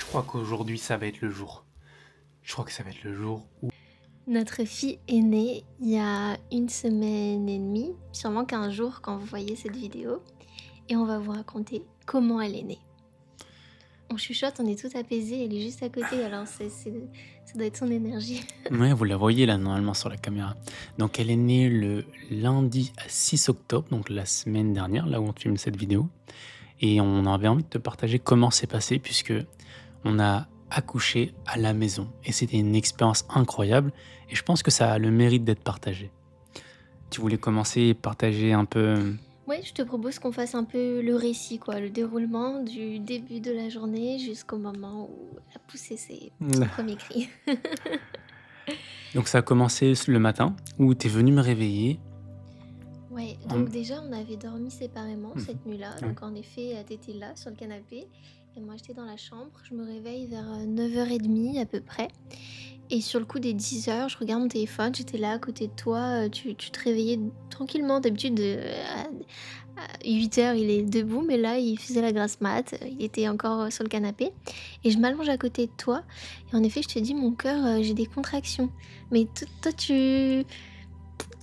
crois qu'aujourd'hui, ça va être le jour. Je crois que ça va être le jour où... Notre fille est née il y a 1 semaine et demie, sûrement 15 jours quand vous voyez cette vidéo, et on va vous raconter comment elle est née. On chuchote, on est tout apaisé, elle est juste à côté, alors ça doit être son énergie. Ouais, vous la voyez là, normalement, sur la caméra. Donc, elle est née le lundi 6 octobre, donc la semaine dernière, là où on filme cette vidéo. Et on avait envie de te partager comment c'est passé, puisque on a accouché à la maison. Et c'était une expérience incroyable. Et je pense que ça a le mérite d'être partagé. Tu voulais commencer et partager un peu... Ouais, je te propose qu'on fasse un peu le récit, quoi, le déroulement du début de la journée jusqu'au moment où elle a poussé son premier cri. Donc, ça a commencé le matin, où tu es venu me réveiller. Ouais, en- donc déjà on avait dormi séparément Mhm. cette nuit-là, Ouais. donc en effet t'étais là sur le canapé et moi j'étais dans la chambre, je me réveille vers 9h30 à peu près et sur le coup des 10h je regarde mon téléphone, j'étais là à côté de toi, tu te réveillais tranquillement, d'habitude à 8h il est debout mais là il faisait la grasse mat, il était encore sur le canapé et je m'allonge à côté de toi et en effet je te dis mon cœur j'ai des contractions mais toi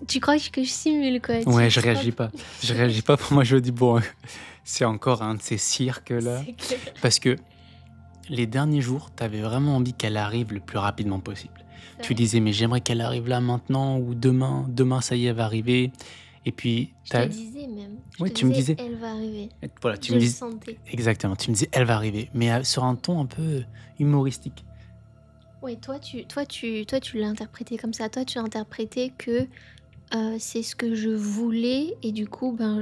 tu crois que je simule quoi, Ouais, je tu crois. réagis pas. Je réagis pas. Pour moi, je me dis, bon, c'est encore un de ces cirques là. C'est clair. Parce que les derniers jours, tu avais vraiment envie qu'elle arrive le plus rapidement possible. C'est Tu vrai. disais, mais j'aimerais qu'elle arrive là maintenant ou demain. Demain, ça y est, elle va arriver. Et puis, Je te disais même. Je ouais, te tu me disais, disais. elle va arriver. Voilà, tu Je me le dis. sentais. Exactement, tu me disais, elle va arriver. Mais sur un ton un peu humoristique. Ouais, toi, tu l'as interprété comme ça. Toi, tu as interprété que c'est ce que je voulais et du coup, ben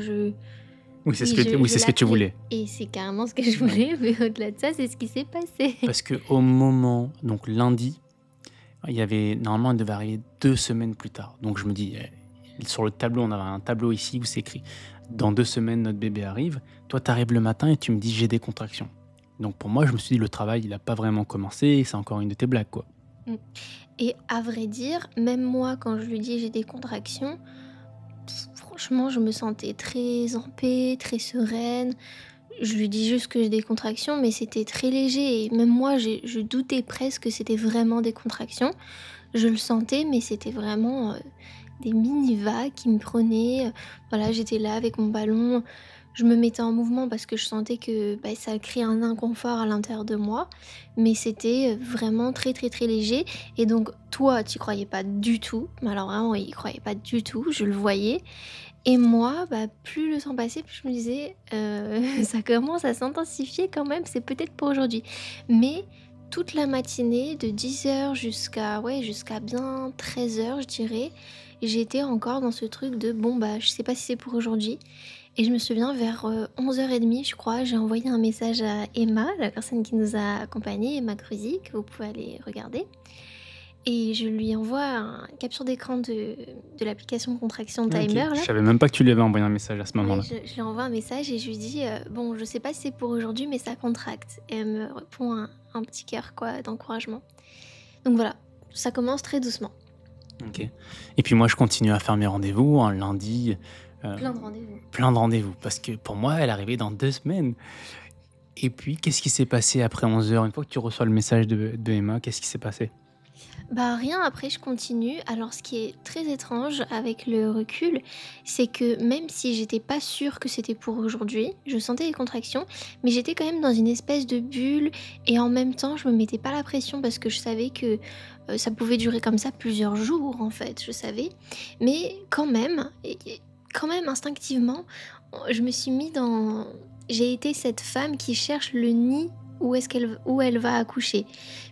Oui, c'est ce oui, que, oui, je c'est ce que tu l'appelais. voulais. Et c'est carrément ce que je Ouais. voulais, mais au-delà de ça, c'est ce qui s'est passé. Parce que au moment, donc lundi, il y avait normalement, elle devait arriver 2 semaines plus tard. Donc je me dis, sur le tableau, on avait un tableau ici où c'est écrit dans 2 semaines, notre bébé arrive. Toi, tu arrives le matin et tu me dis, j'ai des contractions. Donc pour moi, je me suis dit, le travail, il n'a pas vraiment commencé. C'est encore une de tes blagues, quoi. Mm. Et à vrai dire, même moi, quand je lui dis j'ai des contractions, franchement, je me sentais très en paix, très sereine. Je lui dis juste que j'ai des contractions, mais c'était très léger. Et même moi, je doutais presque que c'était vraiment des contractions. Je le sentais, mais c'était vraiment des mini-vagues qui me prenaient. Voilà, j'étais là avec mon ballon. Je me mettais en mouvement parce que je sentais que bah, ça créait un inconfort à l'intérieur de moi. Mais c'était vraiment très très très léger. Et donc, toi, tu croyais pas du tout. Mais alors vraiment, il croyait pas du tout. Je le voyais. Et moi, bah, plus le temps passait, plus je me disais, ça commence à s'intensifier quand même, c'est peut-être pour aujourd'hui. Mais toute la matinée, de 10h jusqu'à ouais, jusqu'à bien 13h, je dirais, j'étais encore dans ce truc de bon, bah, je sais pas si c'est pour aujourd'hui. Et je me souviens, vers 11h30, je crois, j'ai envoyé un message à Emma, la personne qui nous a accompagnés, Emma Cruzy, que vous pouvez aller regarder. Et je lui envoie un capture d'écran de l'application Contraction Ok. Timer, Je là. savais même pas que tu lui avais envoyé un message à ce Ouais, moment-là. je lui envoie un message et je lui dis bon, je sais pas si c'est pour aujourd'hui, mais ça contracte. Et elle me répond un petit cœur, quoi, d'encouragement. Donc voilà, ça commence très doucement. Ok. Et puis moi, je continue à faire mes rendez-vous un lundi. Plein de rendez-vous. Plein de rendez-vous. Parce que pour moi, elle arrivait dans 2 semaines. Et puis, qu'est-ce qui s'est passé après 11 heures? Une fois que tu reçois le message de Emma, qu'est-ce qui s'est passé? Bah rien, après je continue. Alors ce qui est très étrange avec le recul, c'est que même si j'étais pas sûre que c'était pour aujourd'hui, je sentais les contractions, mais j'étais quand même dans une espèce de bulle et en même temps je me mettais pas la pression parce que je savais que ça pouvait durer comme ça plusieurs jours en fait, je savais. Mais quand même, quand même instinctivement, je me suis mis dans... J'ai été cette femme qui cherche le nid où elle va accoucher.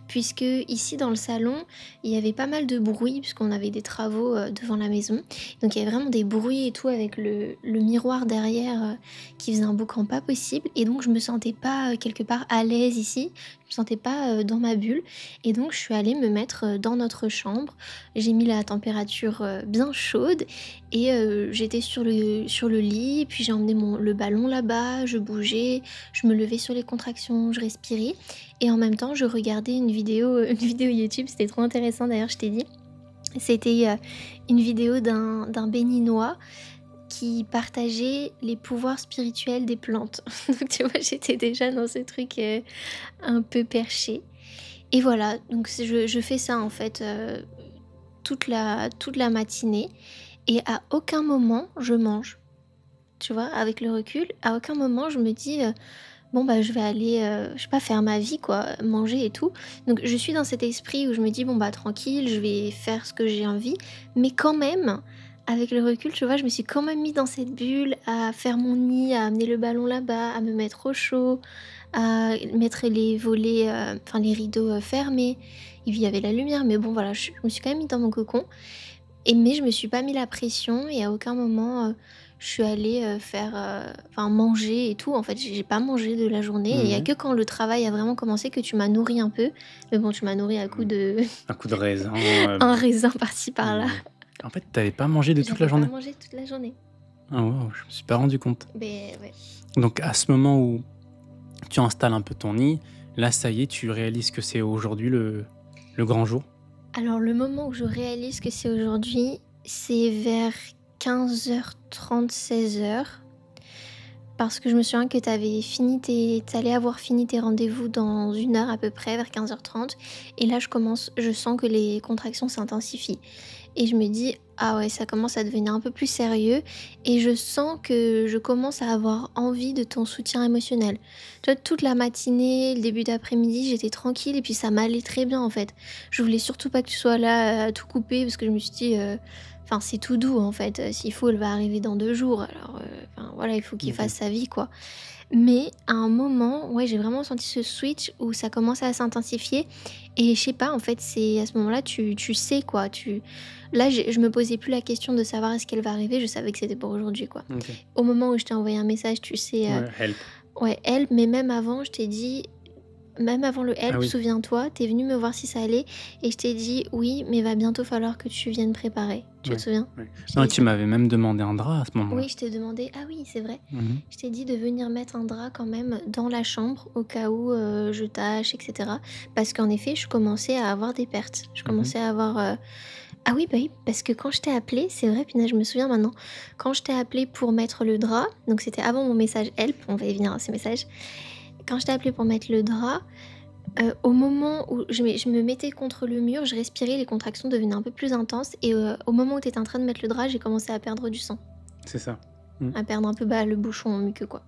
Puisque ici dans le salon, il y avait pas mal de bruit, puisqu'on avait des travaux devant la maison. Donc il y avait vraiment des bruits et tout avec le miroir derrière qui faisait un boucan pas possible. Et donc je me sentais pas quelque part à l'aise ici, je me sentais pas dans ma bulle. Et donc je suis allée me mettre dans notre chambre. J'ai mis la température bien chaude et j'étais sur le lit. Puis j'ai emmené le ballon là-bas, je bougeais, je me levais sur les contractions, je respirais. Et en même temps, je regardais une vidéo YouTube, c'était trop intéressant d'ailleurs, je t'ai dit. C'était une vidéo d'un béninois qui partageait les pouvoirs spirituels des plantes. Donc tu vois, j'étais déjà dans ce truc un peu perché. Et voilà, donc je fais ça en fait toute la matinée et à aucun moment je mange. Tu vois, avec le recul, à aucun moment je me dis bon bah je vais aller, je sais pas, faire ma vie quoi, manger et tout. Donc je suis dans cet esprit où je me dis bon bah tranquille, je vais faire ce que j'ai envie, mais quand même, avec le recul, tu vois, je me suis quand même mis dans cette bulle à faire mon nid, à amener le ballon là-bas, à me mettre au chaud, à mettre les volets, enfin les rideaux fermés. Il y avait la lumière, mais bon voilà, je me suis quand même mis dans mon cocon. Et mais je me suis pas mis la pression et à aucun moment, je suis allée, faire, enfin manger et tout. En fait, j'ai pas mangé de la journée et il y a Ouais. que quand le travail a vraiment commencé que tu m'as nourrie un peu. Mais bon, tu m'as nourrie à coup Mmh. de Un coup de raisin, un raisin par-ci par-là. mais en fait, tu avais pas mangé de toute la J'avais pas journée? mangé toute la journée. Ah waouh, je me suis pas rendu compte. Beh, ouais. Donc à ce moment où tu installes un peu ton nid, là, ça y est, tu réalises que c'est aujourd'hui le grand jour? Alors le moment où je réalise que c'est aujourd'hui, c'est vers 15h30, 16h. Parce que je me souviens que t'allais avoir fini tes rendez-vous dans 1 heure à peu près, vers 15h30. Et là, je sens que les contractions s'intensifient. Et je me dis, ah ouais, ça commence à devenir un peu plus sérieux. Et je sens que je commence à avoir envie de ton soutien émotionnel. Tu vois, toute la matinée, le début d'après-midi, j'étais tranquille et puis ça m'allait très bien en fait. Je voulais surtout pas que tu sois là à tout couper parce que je me suis dit, enfin, c'est tout doux en fait. S'il faut, elle va arriver dans 2 jours. Alors, enfin, voilà, il faut qu'il OK. fasse sa vie quoi. Mais à un moment, ouais, j'ai vraiment senti ce switch où ça commençait à s'intensifier. Et je sais pas, en fait, c'est à ce moment-là, tu sais quoi. Là, je me posais plus la question de savoir est-ce qu'elle va arriver. Je savais que c'était pour aujourd'hui quoi. OK. Au moment où je t'ai envoyé un message, tu sais, Ouais, help. ouais, help, mais même avant, je t'ai dit, même avant le Ah help, oui, souviens-toi, t'es venu me voir si ça allait. Et je t'ai dit, oui, mais va bientôt falloir que tu viennes préparer. Tu te ouais, souviens? ouais. Je t'ai Non, dit tu ça. m'avais même demandé un drap à ce moment-là. Oui, je t'ai demandé, ah oui, c'est vrai. Mmh. Je t'ai dit de venir mettre un drap quand même dans la chambre au cas où je tâche, etc. Parce qu'en effet, je commençais à avoir des pertes. Je Mmh. commençais à avoir. Ah oui, bah oui, parce que quand je t'ai appelé, c'est vrai, punaise, je me souviens maintenant. Quand je t'ai appelé pour mettre le drap, donc c'était avant mon message help, on va y venir à ce message. Quand je t'ai appelé pour mettre le drap, au moment où je me mettais contre le mur, je respirais, les contractions devenaient un peu plus intenses. Et au moment où tu étais en train de mettre le drap, j'ai commencé à perdre du sang. C'est ça. Mmh. À perdre un peu bah, le bouchon en muqueux, quoi.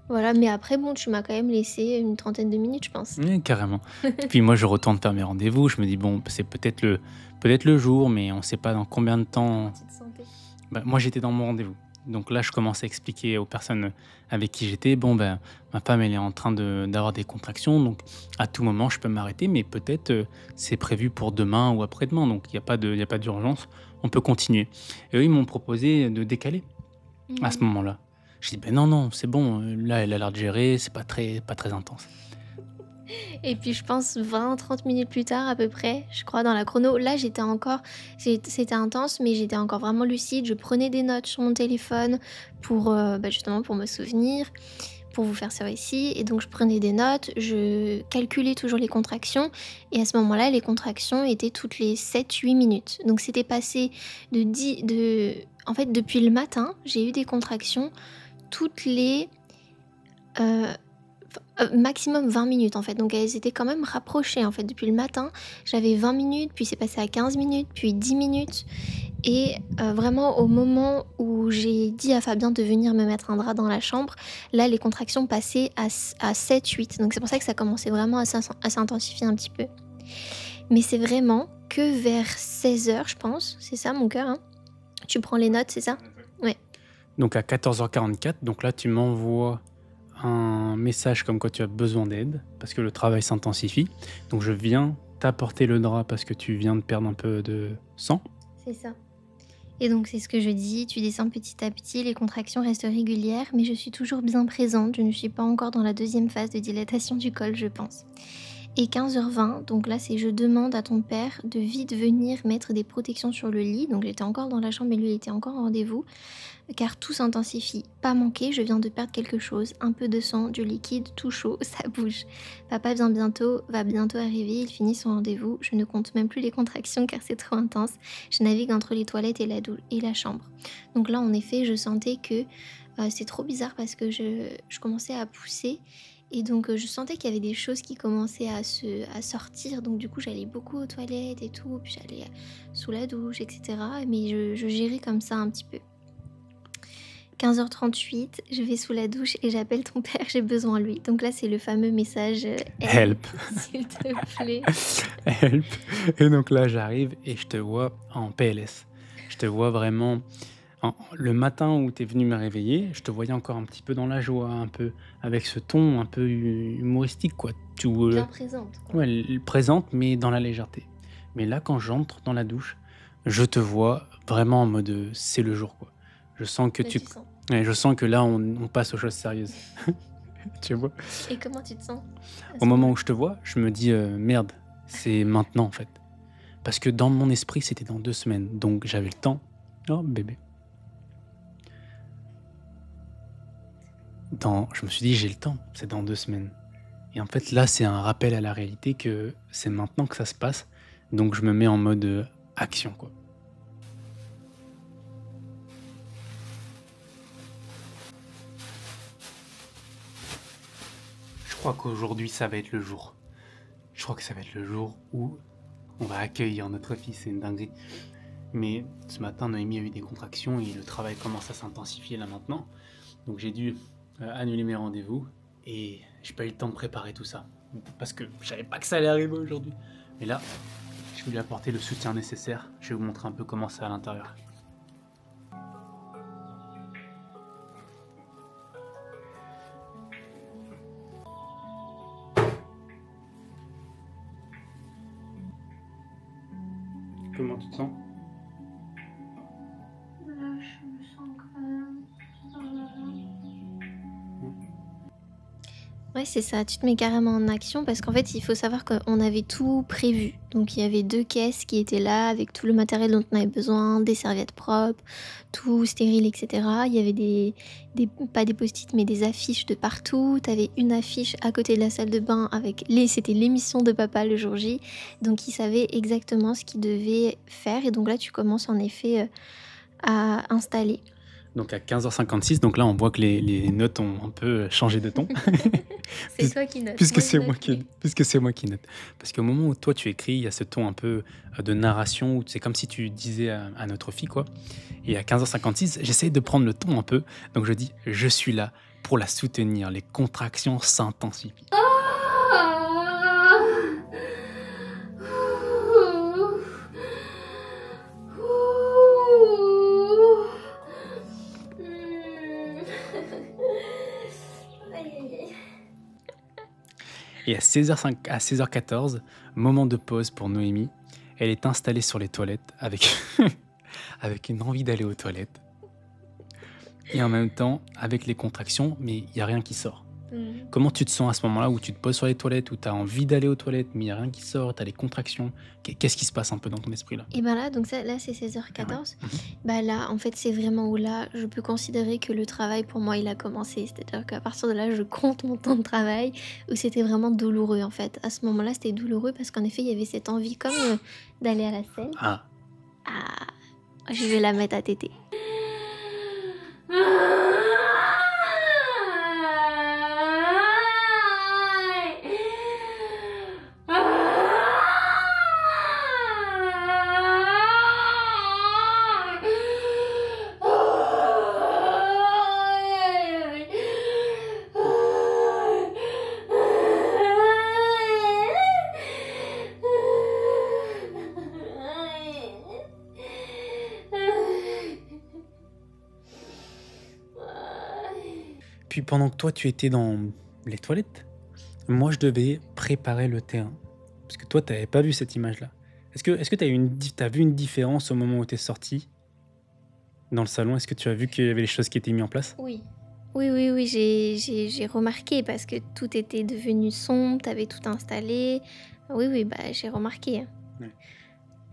Voilà, mais après, bon, tu m'as quand même laissé une trentaine de minutes, je pense. Oui, carrément. Puis moi, je retourne faire mes rendez-vous. Je me dis: «Bon, c'est peut-être le jour, mais on ne sait pas dans combien de Comment temps». tu te sentais? Bah, moi, j'étais dans mon rendez-vous. Donc là, je commence à expliquer aux personnes avec qui j'étais: «Bon, ben, ma femme, elle est en train d'avoir des contractions, donc à tout moment, je peux m'arrêter, mais peut-être, c'est prévu pour demain ou après-demain, donc il y a pas d'urgence, on peut continuer». Et eux, ils m'ont proposé de décaler à ce Mhm. moment-là. Je dis: «Ben non, non, c'est bon, là, elle a l'air de gérer, c'est pas très intense». Et puis, je pense 20, 30 minutes plus tard, à peu près, je crois, dans la chrono, là, c'était intense, mais j'étais encore vraiment lucide. Je prenais des notes sur mon téléphone pour, bah, justement, pour me souvenir, pour vous faire ça aussi. Et donc, je prenais des notes, je calculais toujours les contractions. Et à ce moment-là, les contractions étaient toutes les 7, 8 minutes. Donc, c'était passé en fait, depuis le matin, j'ai eu des contractions toutes les euh, maximum 20 minutes en fait. Donc elles étaient quand même rapprochées en fait. Depuis le matin, j'avais 20 minutes, puis c'est passé à 15 minutes, puis 10 minutes. Et vraiment au moment où j'ai dit à Fabien de venir me mettre un drap dans la chambre, là les contractions passaient à 7, 8. Donc c'est pour ça que ça commençait vraiment à s'intensifier un petit peu. Mais c'est vraiment que vers 16h je pense. C'est ça mon cœur, hein. Tu prends les notes, c'est ça? Ouais. Donc à 14h44, donc là, tu m'envoies un message comme quoi tu as besoin d'aide parce que le travail s'intensifie. Donc je viens t'apporter le drap parce que tu viens de perdre un peu de sang. C'est ça. Et donc c'est ce que je dis, tu descends petit à petit, les contractions restent régulières, mais je suis toujours bien présente, je ne suis pas encore dans la deuxième phase de dilatation du col, je pense. Et 15h20, donc là c'est je demande à ton père de vite venir mettre des protections sur le lit. Donc j'étais encore dans la chambre et lui il était encore en rendez-vous. Car tout s'intensifie. Pas manqué, je viens de perdre quelque chose. Un peu de sang, du liquide, tout chaud, ça bouge. Papa va bientôt arriver, il finit son rendez-vous. Je ne compte même plus les contractions car c'est trop intense. Je navigue entre les toilettes et la chambre. Donc là, en effet, je sentais que c'est trop bizarre parce que je commençais à pousser. Et donc je sentais qu'il y avait des choses qui commençaient à sortir. Donc du coup, j'allais beaucoup aux toilettes et tout. Puis j'allais sous la douche, etc. Mais je gérais comme ça un petit peu. 15h38, je vais sous la douche et j'appelle ton père, j'ai besoin de lui. Donc là, c'est le fameux message Help. s'il te plaît. Help. Et donc là, j'arrive et je te vois en PLS. Je te vois vraiment... Le matin où tu es venu me réveiller, je te voyais encore un petit peu dans la joie, un peu avec ce ton un peu humoristique, quoi. Bien présente, quoi. Ouais, présente, mais dans la légèreté. Mais là, quand j'entre dans la douche, je te vois vraiment en mode c'est le jour, quoi. Je sens que Là, tu... tu sens. Ouais, je sens que là, on passe aux choses sérieuses. Tu vois? Et comment tu te sens à ce Au moment moment-là? où je te vois, je me dis merde, c'est maintenant en fait. Parce que dans mon esprit, c'était dans 2 semaines. Donc j'avais le temps. Oh bébé. Je me suis dit, j'ai le temps, c'est dans 2 semaines. Et en fait, là, c'est un rappel à la réalité que c'est maintenant que ça se passe. Donc je me mets en mode action, quoi. Je crois qu'aujourd'hui, ça va être le jour. Je crois que ça va être le jour où on va accueillir notre fils, c'est une dinguerie. Mais ce matin, Noémie a eu des contractions et le travail commence à s'intensifier là maintenant. Donc j'ai dû annuler mes rendez-vous et j'ai pas eu le temps de préparer tout ça. Parce que je savais pas que ça allait arriver aujourd'hui. Mais là, je vais lui apporter le soutien nécessaire. Je vais vous montrer un peu comment c'est à l'intérieur. Comment tu te sens ? Là, je me sens quand même... Ouais, c'est ça, tu te mets carrément en action parce qu'en fait, il faut savoir qu'on avait tout prévu. Donc, il y avait 2 caisses qui étaient là avec tout le matériel dont on avait besoin, des serviettes propres, tout stérile, etc. Il y avait pas des post-it, mais des affiches de partout. Tu avais une affiche à côté de la salle de bain avec c'était l'émission de papa le jour J. Donc, il savait exactement ce qu'il devait faire. Et donc là, tu commences en effet à installer. Donc à 15h56, donc là on voit que les notes ont un peu changé de ton. C'est toi qui notes. Puisque Moi, c'est je moi note qui, plus. puisque c'est moi qui note. Parce qu'au moment où toi tu écris, il y a ce ton un peu de narration où c'est comme si tu disais à notre fille, quoi. Et à 15h56, j'essaie de prendre le ton un peu. Donc je dis, je suis là pour la soutenir. Les contractions s'intensifient. Et à 16h14, moment de pause pour Noémie. Elle est installée sur les toilettes avec, avec une envie d'aller aux toilettes. Et en même temps, avec les contractions, mais il n'y a rien qui sort. Comment tu te sens à ce moment-là où tu te poses sur les toilettes, où tu as envie d'aller aux toilettes, mais il n'y a rien qui sort, tu as les contractions? Qu'est-ce qui se passe un peu dans ton esprit là? Et ben là, donc là c'est 16h14. Bah là, en fait, c'est vraiment où là, je peux considérer que le travail pour moi, il a commencé. C'est-à-dire qu'à partir de là, je compte mon temps de travail, où c'était vraiment douloureux en fait. À ce moment-là, c'était douloureux parce qu'en effet, il y avait cette envie comme d'aller à la selle. Ah, Je vais la mettre à téter. puis pendant que toi tu étais dans les toilettes, moi je devais préparer le terrain. Parce que toi tu n'avais pas vu cette image-là. Est-ce que tu as vu une différence au moment où tu es sorti dans le salon? Est-ce que tu as vu qu'il y avait les choses qui étaient mises en place? Oui. Oui, oui, oui, j'ai remarqué parce que tout était devenu sombre, tu avais tout installé. Oui, oui, bah, j'ai remarqué, hein. Ouais.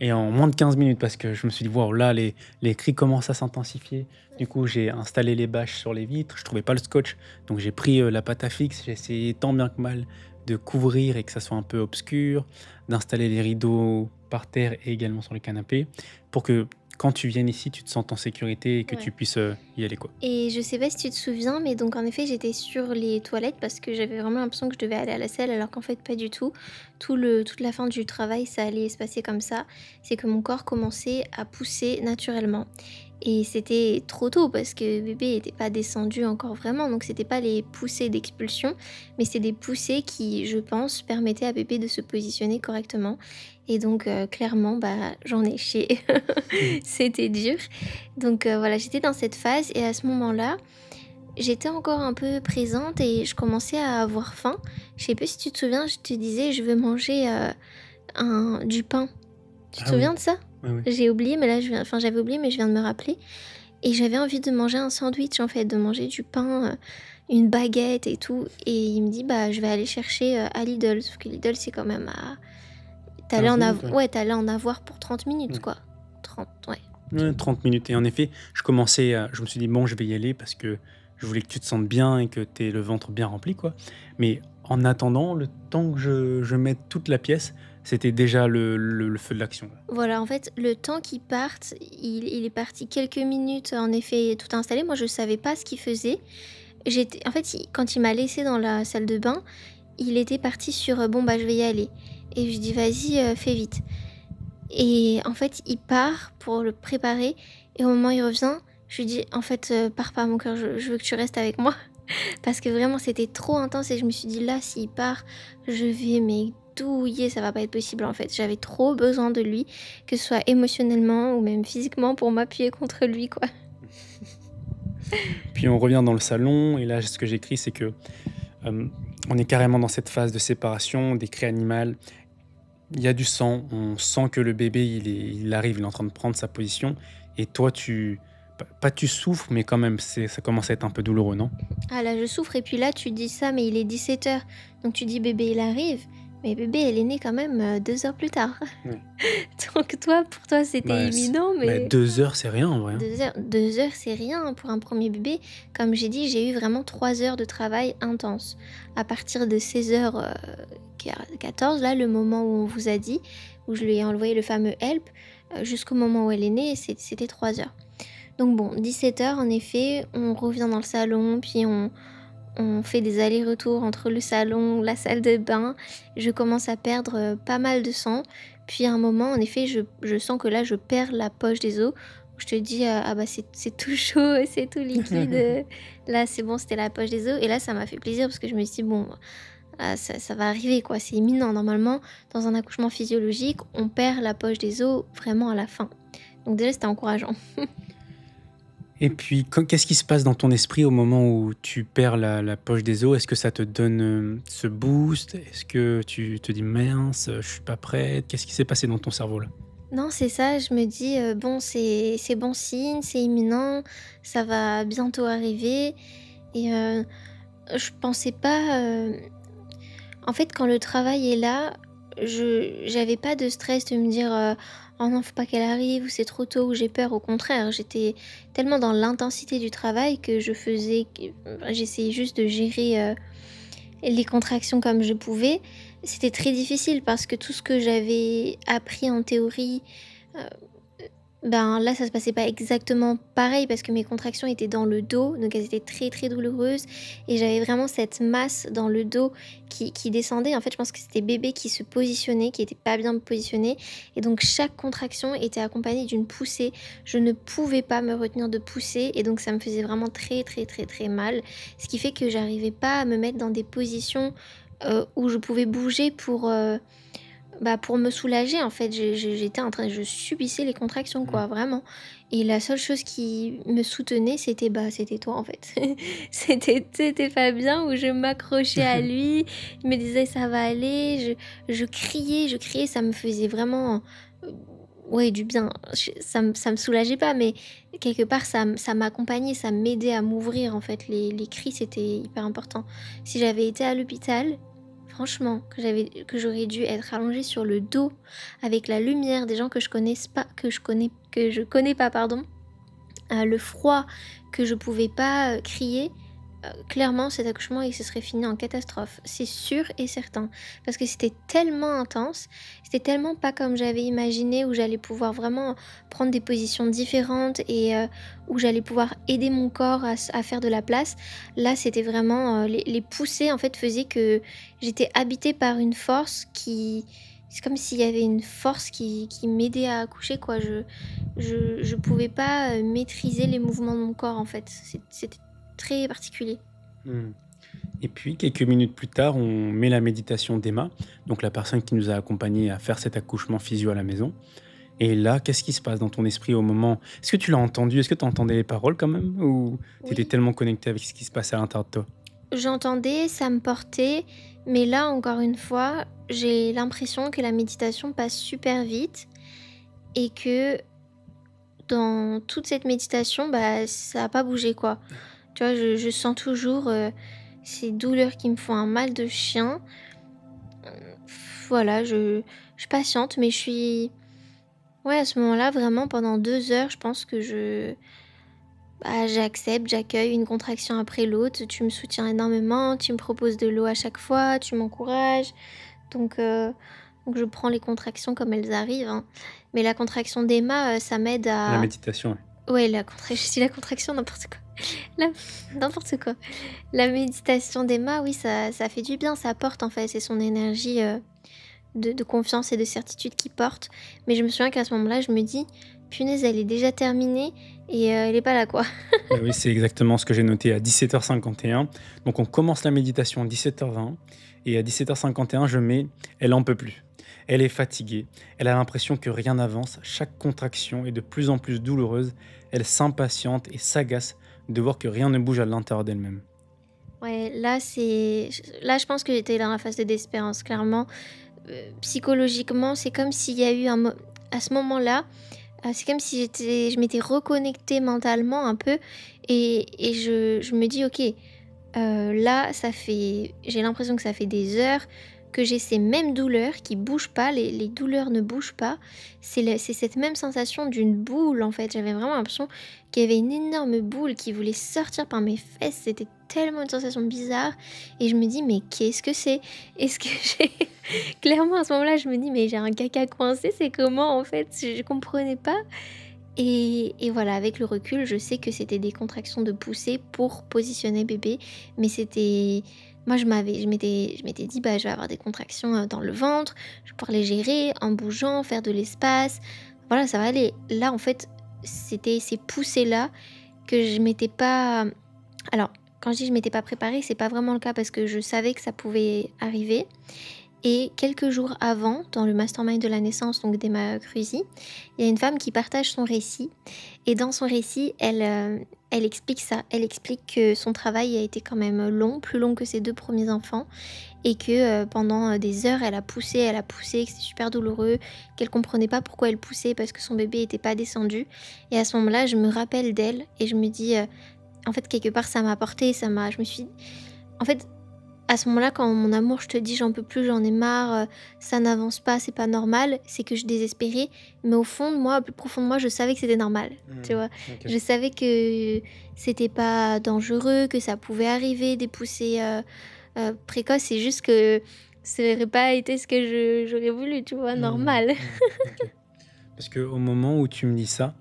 Et en moins de 15 minutes, parce que je me suis dit: «Waouh, là, les cris commencent à s'intensifier». Du coup, j'ai installé les bâches sur les vitres, je trouvais pas le scotch, donc j'ai pris, la pâte à fixe, j'ai essayé tant bien que mal de couvrir et que ça soit un peu obscur, d'installer les rideaux par terre et également sur le canapé, pour que quand tu viennes ici, tu te sentes en sécurité et que tu Ouais. puisses, y aller, quoi. Et je sais pas si tu te souviens, mais donc en effet, j'étais sur les toilettes parce que j'avais vraiment l'impression que je devais aller à la selle, alors qu'en fait, pas du tout. Toute la fin du travail, ça allait se passer comme ça. C'est que mon corps commençait à pousser naturellement. Et c'était trop tôt parce que bébé était pas descendu encore vraiment, donc c'était pas les poussées d'expulsion, mais c'est des poussées qui, je pense, permettaient à bébé de se positionner correctement. Et donc, clairement, bah, j'en ai chié. C'était dur. Donc voilà, j'étais dans cette phase et à ce moment-là, j'étais encore un peu présente et je commençais à avoir faim. Je sais pas si tu te souviens, je te disais: «Je veux manger, du pain». Tu te Ah oui, souviens de ça? oui, oui. J'ai oublié, mais là, j'avais oublié, mais je viens de me rappeler et j'avais envie de manger un sandwich, en fait, de manger du pain, une baguette et tout et il me dit: «Bah, je vais aller chercher, à Lidl». Sauf que Lidl, c'est quand même à 15 minutes, ouais. tu en avoir pour 30 minutes, Ouais. quoi. 30, ouais. Ouais, 30 minutes et en effet, je me suis dit: «Bon, je vais y aller» parce que je voulais que tu te sentes bien et que tu aies le ventre bien rempli, quoi. Mais en attendant, le temps que je mette toute la pièce, c'était déjà le feu de l'action, là. Voilà, en fait, le temps qu'il parte, il est parti quelques minutes, en effet, tout installé. Moi, je savais pas ce qu'il faisait. J'étais en fait, quand il m'a laissé dans la salle de bain, il était parti sur, «Bon, bah, je vais y aller» et je dis: «Vas-y, fais vite» et en fait, il part pour le préparer et au moment où il revient, je lui dis: «En fait, pars pas mon cœur, je veux que tu restes avec moi». Parce que vraiment, c'était trop intense et je me suis dit: «Là, s'il part, je vais mais douiller, ça va pas être possible», en fait. J'avais trop besoin de lui, que ce soit émotionnellement ou même physiquement pour m'appuyer contre lui, quoi. Puis on revient dans le salon et là, ce que j'écris, c'est que, on est carrément dans cette phase de séparation, des cris animales. Il y a du sang, on sent que le bébé, il arrive, il est en train de prendre sa position et toi, pas tu souffres, mais quand même, ça commence à être un peu douloureux, non? Ah là, je souffre et puis là, tu dis ça, mais il est 17 heures. Donc tu dis: «Bébé, il arrive», mais bébé, elle est née quand même, 2 heures plus tard. Ouais. Donc toi, pour toi, c'était imminent, Bah, mais 2 heures, c'est rien en vrai, hein. 2 heures, c'est rien pour un premier bébé. Comme j'ai dit, j'ai eu vraiment 3 heures de travail intense. À partir de 16h, 14 là, le moment où on vous a dit, où je lui ai envoyé le fameux help, jusqu'au moment où elle est née, c'était 3 heures. Donc bon, 17 heures en effet, on revient dans le salon, puis on fait des allers-retours entre le salon, la salle de bain. Je commence à perdre, pas mal de sang. Puis à un moment, en effet, je sens que là, je perds la poche des os. Je te dis: «Ah bah, c'est tout chaud, c'est tout liquide, là, c'est bon, c'était la poche des os» et là, ça m'a fait plaisir parce que je me suis dit: «Bon, ah, ça va arriver, quoi, c'est imminent». Normalement, dans un accouchement physiologique, on perd la poche des os vraiment à la fin. Donc déjà, c'était encourageant. Et puis, qu'est-ce qui se passe dans ton esprit au moment où tu perds la poche des os? Est-ce que ça te donne, ce boost? Est-ce que tu te dis: «Mince, je suis pas prête»? Qu'est-ce qui s'est passé dans ton cerveau là? Non, c'est ça, je me dis, «Bon, c'est bon signe, c'est imminent, ça va bientôt arriver» et je pensais pas, en fait, quand le travail est là, je j'avais pas de stress de me dire, «Oh non, faut pas qu'elle arrive» ou «C'est trop tôt» ou «J'ai peur». Au contraire, j'étais tellement dans l'intensité du travail que j'essayais juste de gérer, les contractions comme je pouvais. C'était très difficile parce que tout ce que j'avais appris en théorie, heu ben, là, ça se passait pas exactement pareil parce que mes contractions étaient dans le dos, donc elles étaient très, très douloureuses et j'avais vraiment cette masse dans le dos qui descendait. En fait, je pense que c'était bébé qui se positionnait, qui était pas bien positionné et donc chaque contraction était accompagnée d'une poussée. Je ne pouvais pas me retenir de pousser et donc ça me faisait vraiment très, très, très, très mal. Ce qui fait que j'arrivais pas à me mettre dans des positions, où je pouvais bouger bah, pour me soulager en fait, je subissais les contractions Mmh. quoi, vraiment et la seule chose qui me soutenait c'était toi en fait. C'était Fabien où je m'accrochais à lui, il me disait: «Ça va aller», je criais, ça me faisait vraiment, heu, ouais, du bien. Ça me soulageait pas, mais quelque part, ça m'accompagnait, ça m'aidait à m'ouvrir, en fait. Les cris, c'était hyper important. Si j'avais été à l'hôpital, franchement, que j'aurais dû être allongée sur le dos avec la lumière des gens que je connais pas, pardon, le froid, que je pouvais pas crier, clairement cet accouchement il se serait fini en catastrophe, c'est sûr et certain. Parce que c'était tellement intense, c'était tellement pas comme j'avais imaginé, où j'allais pouvoir vraiment prendre des positions différentes et où j'allais pouvoir aider mon corps à faire de la place. Là c'était vraiment, les poussées en fait faisaient que j'étais habitée par une force qui... C'est comme s'il y avait une force qui m'aidait à accoucher, quoi. Je pouvais pas maîtriser les mouvements de mon corps, en fait. C'était très particulier. Mmh. Et puis, quelques minutes plus tard, on met la méditation d'Emma, donc la personne qui nous a accompagnés à faire cet accouchement physio à la maison. Et là, qu'est-ce qui se passe dans ton esprit au moment? Est-ce que tu l'as entendu? Est-ce que tu entendais les paroles quand même? Ou tu étais Oui, tellement connecté avec ce qui se passait à l'intérieur de toi? j'entendais, ça me portait, mais là, encore une fois, j'ai l'impression que la méditation passe super vite et que dans toute cette méditation, bah, ça a pas bougé, quoi. Tu vois, je sens toujours ces douleurs qui me font un mal de chien. Voilà, je patiente, mais je suis... Ouais, à ce moment-là, vraiment, pendant 2 heures, je pense que j'accepte, j'accueille une contraction après l'autre. Tu me soutiens énormément, tu me proposes de l'eau à chaque fois, tu m'encourages. Donc, euh, donc je prends les contractions comme elles arrivent, hein. Mais la contraction d'Emma, ça m'aide La à... méditation, ouais. Ouais, je dis la contraction, n'importe quoi. La- N'importe quoi. La méditation d'Emma, oui, ça fait du bien, ça apporte en fait, c'est son énergie de confiance et de certitude qui porte. Mais je me souviens qu'à ce moment-là, je me dis, punaise, elle est déjà terminée et elle est pas là, quoi. Bah oui, c'est exactement ce que j'ai noté à 17h51. Donc on commence la méditation à 17h20 et à 17h51, je mets elle en peut plus. Elle est fatiguée, elle a l'impression que rien n'avance, chaque contraction est de plus en plus douloureuse, elle s'impatiente et s'agace de voir que rien ne bouge à l'intérieur d'elle-même. Ouais, là, je pense que j'étais dans la phase de désespérance, clairement. Psychologiquement, c'est comme s'il y a eu à ce moment-là, c'est comme si je m'étais reconnectée mentalement un peu et je me dis: «OK, là, j'ai l'impression que ça fait des heures que j'ai ces mêmes douleurs qui bougent pas, les douleurs ne bougent pas. C'est cette même sensation d'une boule, en fait. J'avais vraiment l'impression qu'il y avait une énorme boule qui voulait sortir par mes fesses. C'était tellement une sensation bizarre et je me dis: «Mais qu'est-ce que c'est? Est-ce que j'ai...» Clairement, à ce moment-là, je me dis: «Mais j'ai un caca coincé, c'est comment, en fait?» Je comprenais pas et voilà, avec le recul, je sais que c'était des contractions de poussée pour positionner bébé, mais c'était... Moi, je m'étais dit: «Bah, je vais avoir des contractions, dans le ventre, je vais pouvoir les gérer en bougeant, faire de l'espace. Voilà, ça va aller». Là, en fait, c'était ces poussées-là que je m'étais pas... Alors, quand je dis: «Je m'étais pas préparée», c'est pas vraiment le cas parce que je savais que ça pouvait arriver et quelques jours avant, dans le mastermind de la naissance, donc d'Emma Cruzy, il y a une femme qui partage son récit. Et dans son récit, elle explique ça. Elle explique que son travail a été quand même long, plus long que ses 2 premiers enfants. Et que pendant des heures, elle a poussé, que c'était super douloureux, qu'elle comprenait pas pourquoi elle poussait parce que son bébé était pas descendu. Et à ce moment-là, je me rappelle d'elle et je me dis, en fait, quelque part, ça m'a apporté, je me suis... En fait, à ce moment-là, quand mon amour, je te dis: «J'en peux plus, j'en ai marre, ça n'avance pas, c'est pas normal», c'est que je désespérais, mais au fond de moi, au plus profond de moi, je savais que c'était normal, tu Hmm, vois? ok. Je savais que c'était pas dangereux, que ça pouvait arriver des poussées, précoces, c'est juste que ça aurait pas été ce que j'aurais voulu, tu vois? Hmm, Normal. ok. Parce que au moment où tu me dis ça,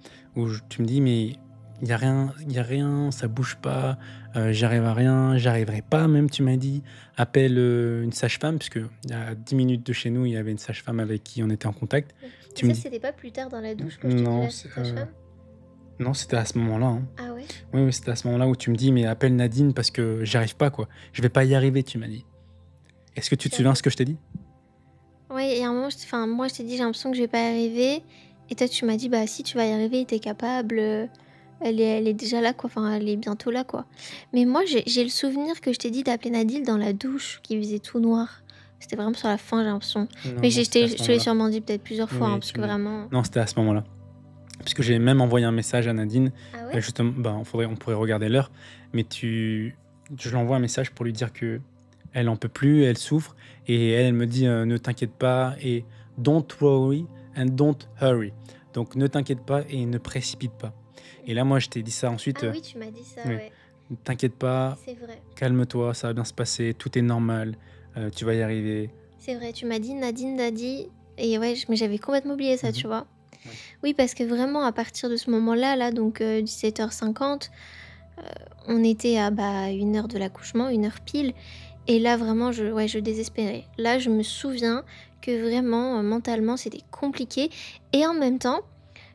tu me dis: «Mais il y a rien, ça bouge pas, j'arrive à rien, j'arriverai pas même», tu m'as dit. «Appelle, une sage-femme», parce qu'il y a 10 minutes de chez nous, il y avait une sage-femme avec qui on était en contact. Mais Tu me ça, dis c'était pas plus tard dans la douche quand je te dis non, la sage-femme? non, c'était à ce moment-là, hein. Ah ouais? Oui, oui, c'était à ce moment-là où tu me dis: «Mais appelle Nadine parce que j'arrive pas, quoi. Je vais pas y arriver», tu m'as dit. Est-ce que tu te souviens ce que je t'ai dit? Ouais et à un moment, enfin, moi, je t'ai dit: «J'ai l'impression que je vais pas y arriver» et toi, tu m'as dit: «Bah si, tu vas y arriver, tu es capable, elle est déjà là, quoi, enfin, elle est bientôt là, quoi». Mais moi, j'ai le souvenir que je t'ai dit d'appeler Nadine dans la douche qui faisait tout noir. C'était vraiment sur la fin, j'ai l'impression. Non, Mais non, c'était à ce je te l'ai moment-là. sûrement dit peut-être plusieurs fois, Oui, parce tu que me vraiment. non, c'était à ce moment-là. Puisque j'ai même envoyé un message à Nadine, Ah ouais? justement, on pourrait regarder l'heure, mais je lui envoie un message pour lui dire que elle en peut plus, elle souffre, et elle me dit ne t'inquiète pas et don't worry and don't hurry. Donc ne t'inquiète pas et ne précipite pas. Et là, moi, je t'ai dit ça ensuite, Ah oui, tu m'as dit ça, oui, ouais. ne t'inquiète pas, C'est vrai. calme-toi, ça va bien se passer, tout est normal, tu vas y arriver. C'est vrai, tu m'as dit Nadine Dadi. Et ouais, mais j'avais complètement oublié ça, tu vois. Ouais. Oui, parce que vraiment, à partir de ce moment-là, là, donc 17h50, on était à 1 heure de l'accouchement, 1 heure pile. Et là, vraiment, je désespérais. Là, je me souviens que vraiment, mentalement, c'était compliqué. Et en même temps,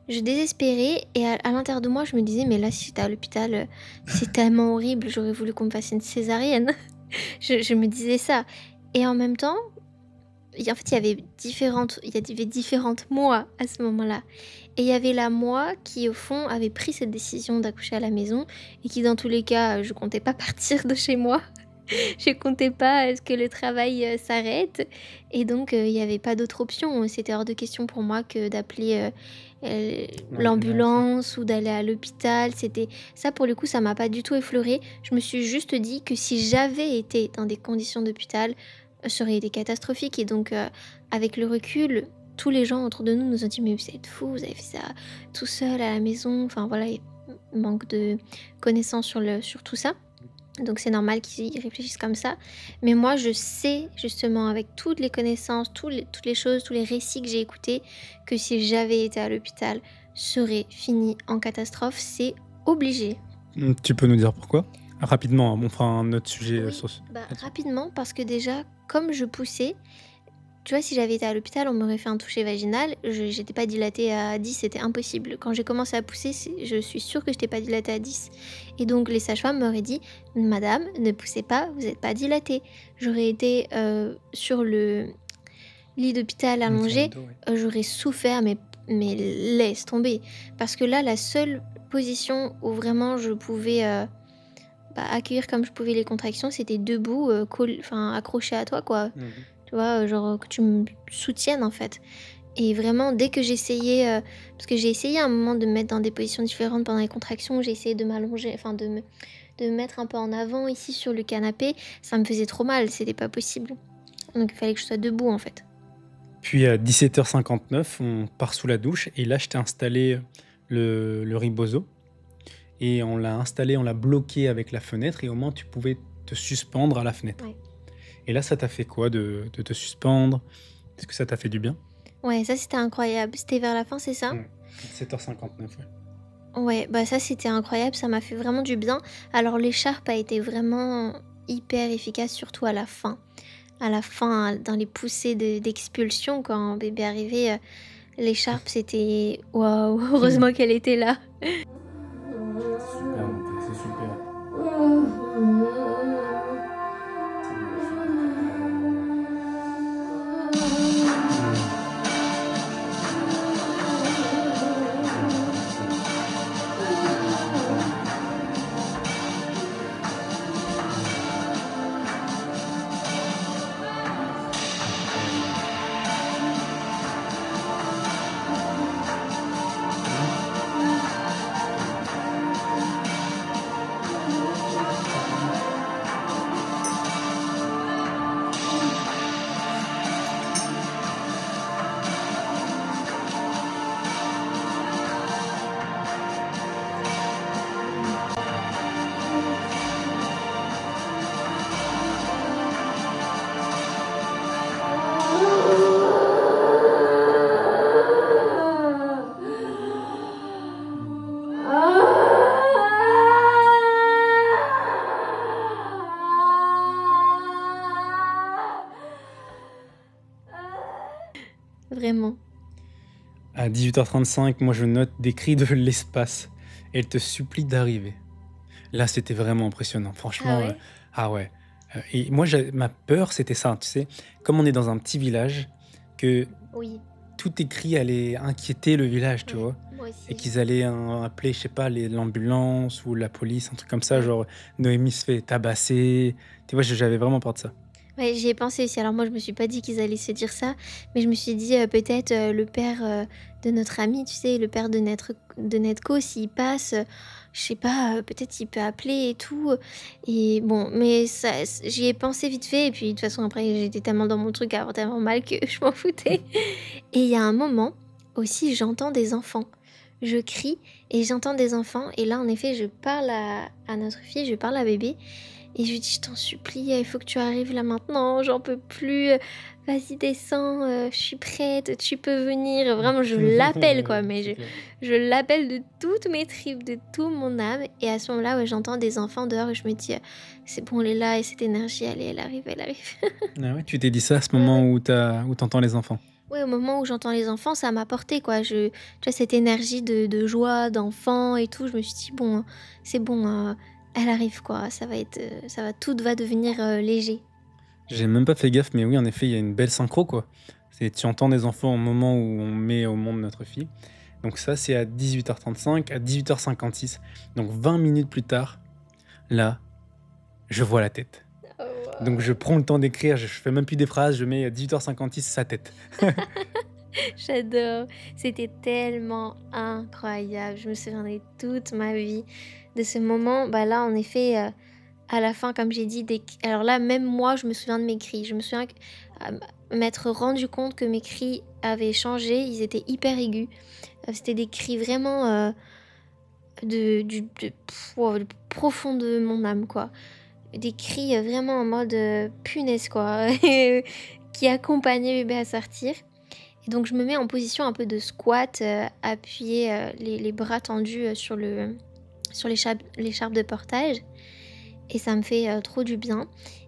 je désespérais. Et à l'intérieur de moi, je me disais, mais là, si j'étais à l'hôpital, c'est tellement horrible. J'aurais voulu qu'on me fasse une césarienne. Je me disais ça. Et en même temps, en fait, il y avait différentes moi à ce moment-là. Et il y avait la moi qui, au fond, avait pris cette décision d'accoucher à la maison et qui, dans tous les cas, je comptais pas partir de chez moi. Je comptais pas à ce que le travail s'arrête. Et donc, il n'y avait pas d'autre option. C'était hors de question pour moi que d'appeler l'ambulance ou d'aller à l'hôpital. C'était ça, pour le coup, ça m'a pas du tout effleuré. Je me suis juste dit que si j'avais été dans des conditions d'hôpital, ça aurait été catastrophique. Et donc, avec le recul, tous les gens autour de nous nous ont dit, mais vous êtes fous, vous avez fait ça tout seul à la maison. Enfin voilà, manque de connaissances sur tout ça. Donc c'est normal qu'ils réfléchissent comme ça. Mais moi, je sais justement, avec toutes les connaissances, toutes les choses, tous les récits que j'ai écoutés, que si j'avais été à l'hôpital, serait fini en catastrophe. C'est obligé. Tu peux nous dire pourquoi? Rapidement, on fera un autre sujet Oui, sur ce. rapidement, parce que déjà, comme je poussais, tu vois, si j'avais été à l'hôpital, on m'aurait fait un toucher vaginal. J'étais pas dilatée à 10, c'était impossible. Quand j'ai commencé à pousser, je suis sûre que j'étais pas dilatée à 10. Et donc, les sages-femmes m'auraient dit, Madame, ne poussez pas, vous n'êtes pas dilatée. J'aurais été sur le lit d'hôpital allongé, j'aurais souffert, mais laisse tomber. Parce que là, la seule position où vraiment je pouvais accueillir comme je pouvais les contractions, c'était debout, accroché à toi, quoi. Tu vois, genre que tu me soutiennes en fait. Et vraiment, dès que j'essayais, parce que j'ai essayé à un moment de me mettre dans des positions différentes pendant les contractions, j'ai essayé de m'allonger, enfin de me mettre un peu en avant ici sur le canapé, ça me faisait trop mal, c'était pas possible. Donc il fallait que je sois debout en fait. Puis à 17h59, on part sous la douche et là, je t'ai installé le ribozo et on l'a installé, on l'a bloqué avec la fenêtre et au moins tu pouvais te suspendre à la fenêtre. Ouais. Et là, ça t'a fait quoi de te suspendre? Est-ce que ça t'a fait du bien? Ouais, ça c'était incroyable. C'était vers la fin, c'est ça? 7h59, ouais. Ouais, bah ça c'était incroyable, ça m'a fait vraiment du bien. Alors l'écharpe a été vraiment hyper efficace, surtout à la fin. À la fin, dans les poussées d'expulsion, quand bébé arrivait, l'écharpe c'était waouh, heureusement qu'elle était là. Super, c'est super. Vraiment. À 18h35, moi je note des cris de l'espace. Elle te supplie d'arriver. Là, c'était vraiment impressionnant. Franchement, Ah ouais? ah ouais. Et moi, ma peur, c'était ça, tu sais. Comme on est dans un petit village, que Oui, tous tes cris allaient inquiéter le village, tu ouais, vois. moi Et aussi. qu'ils allaient appeler, je sais pas, l'ambulance ou la police, un truc comme ça, Ouais. genre Noémie se fait tabasser. Tu vois, j'avais vraiment peur de ça. Ouais, j'y ai pensé aussi. Alors moi, je me suis pas dit qu'ils allaient se dire ça, mais je me suis dit, peut-être, le père, de notre ami, tu sais, le père de Netco, s'il passe, je sais pas, peut-être il peut appeler et tout, et bon, mais ça j'y ai pensé vite fait et puis de toute façon après j'étais tellement dans mon truc à avoir tellement mal que je m'en foutais. Et il y a un moment aussi, j'entends des enfants. Je crie et j'entends des enfants et là, en effet, je parle à notre fille, je parle à bébé et je lui dis: «Je t'en supplie, il faut que tu arrives là maintenant, j'en peux plus, vas-y descends, je suis prête, tu peux venir». Vraiment je l'appelle quoi, mais C'est clair. je l'appelle de toutes mes tripes, de tout mon âme et à ce moment-là, ouais, j'entends des enfants dehors et je me dis: «C'est bon, elle est là et cette énergie, allez, elle arrive, elle arrive». Ah ouais, tu t'es dit ça à ce Ouais, moment ouais. où t'entends les enfants? Ouais, au moment où j'entends les enfants, ça m'a porté quoi. Tu vois, cette énergie de joie, d'enfant et tout, je me suis dit: «Bon, c'est bon, elle arrive quoi, ça va être, tout va devenir, léger». J'ai même pas fait gaffe, mais oui, en effet, il y a une belle synchro, quoi. C'est tu entends des enfants au moment où on met au monde notre fille. Donc ça, c'est à 18h35, à 18h56, donc 20 minutes plus tard, là, je vois la tête. Oh Donc je waouh! prends le temps d'écrire, je fais même plus des phrases, je mets à 18h56 sa tête. J'adore. C'était tellement incroyable. Je me souviendrai toute ma vie de ce moment. Bah, là, en effet, à la fin, comme j'ai dit, alors là, même moi, je me souviens de mes cris. Je me souviens m'être rendu compte que mes cris avaient changé. Ils étaient hyper aigus. C'était des cris vraiment du profond de mon âme, quoi. Des cris vraiment en mode punaise, quoi, qui accompagnaient bébé à sortir. Et donc, je me mets en position un peu de squat, appuyée, les bras tendus sur l'écharpe de portage. Et ça me fait trop du bien.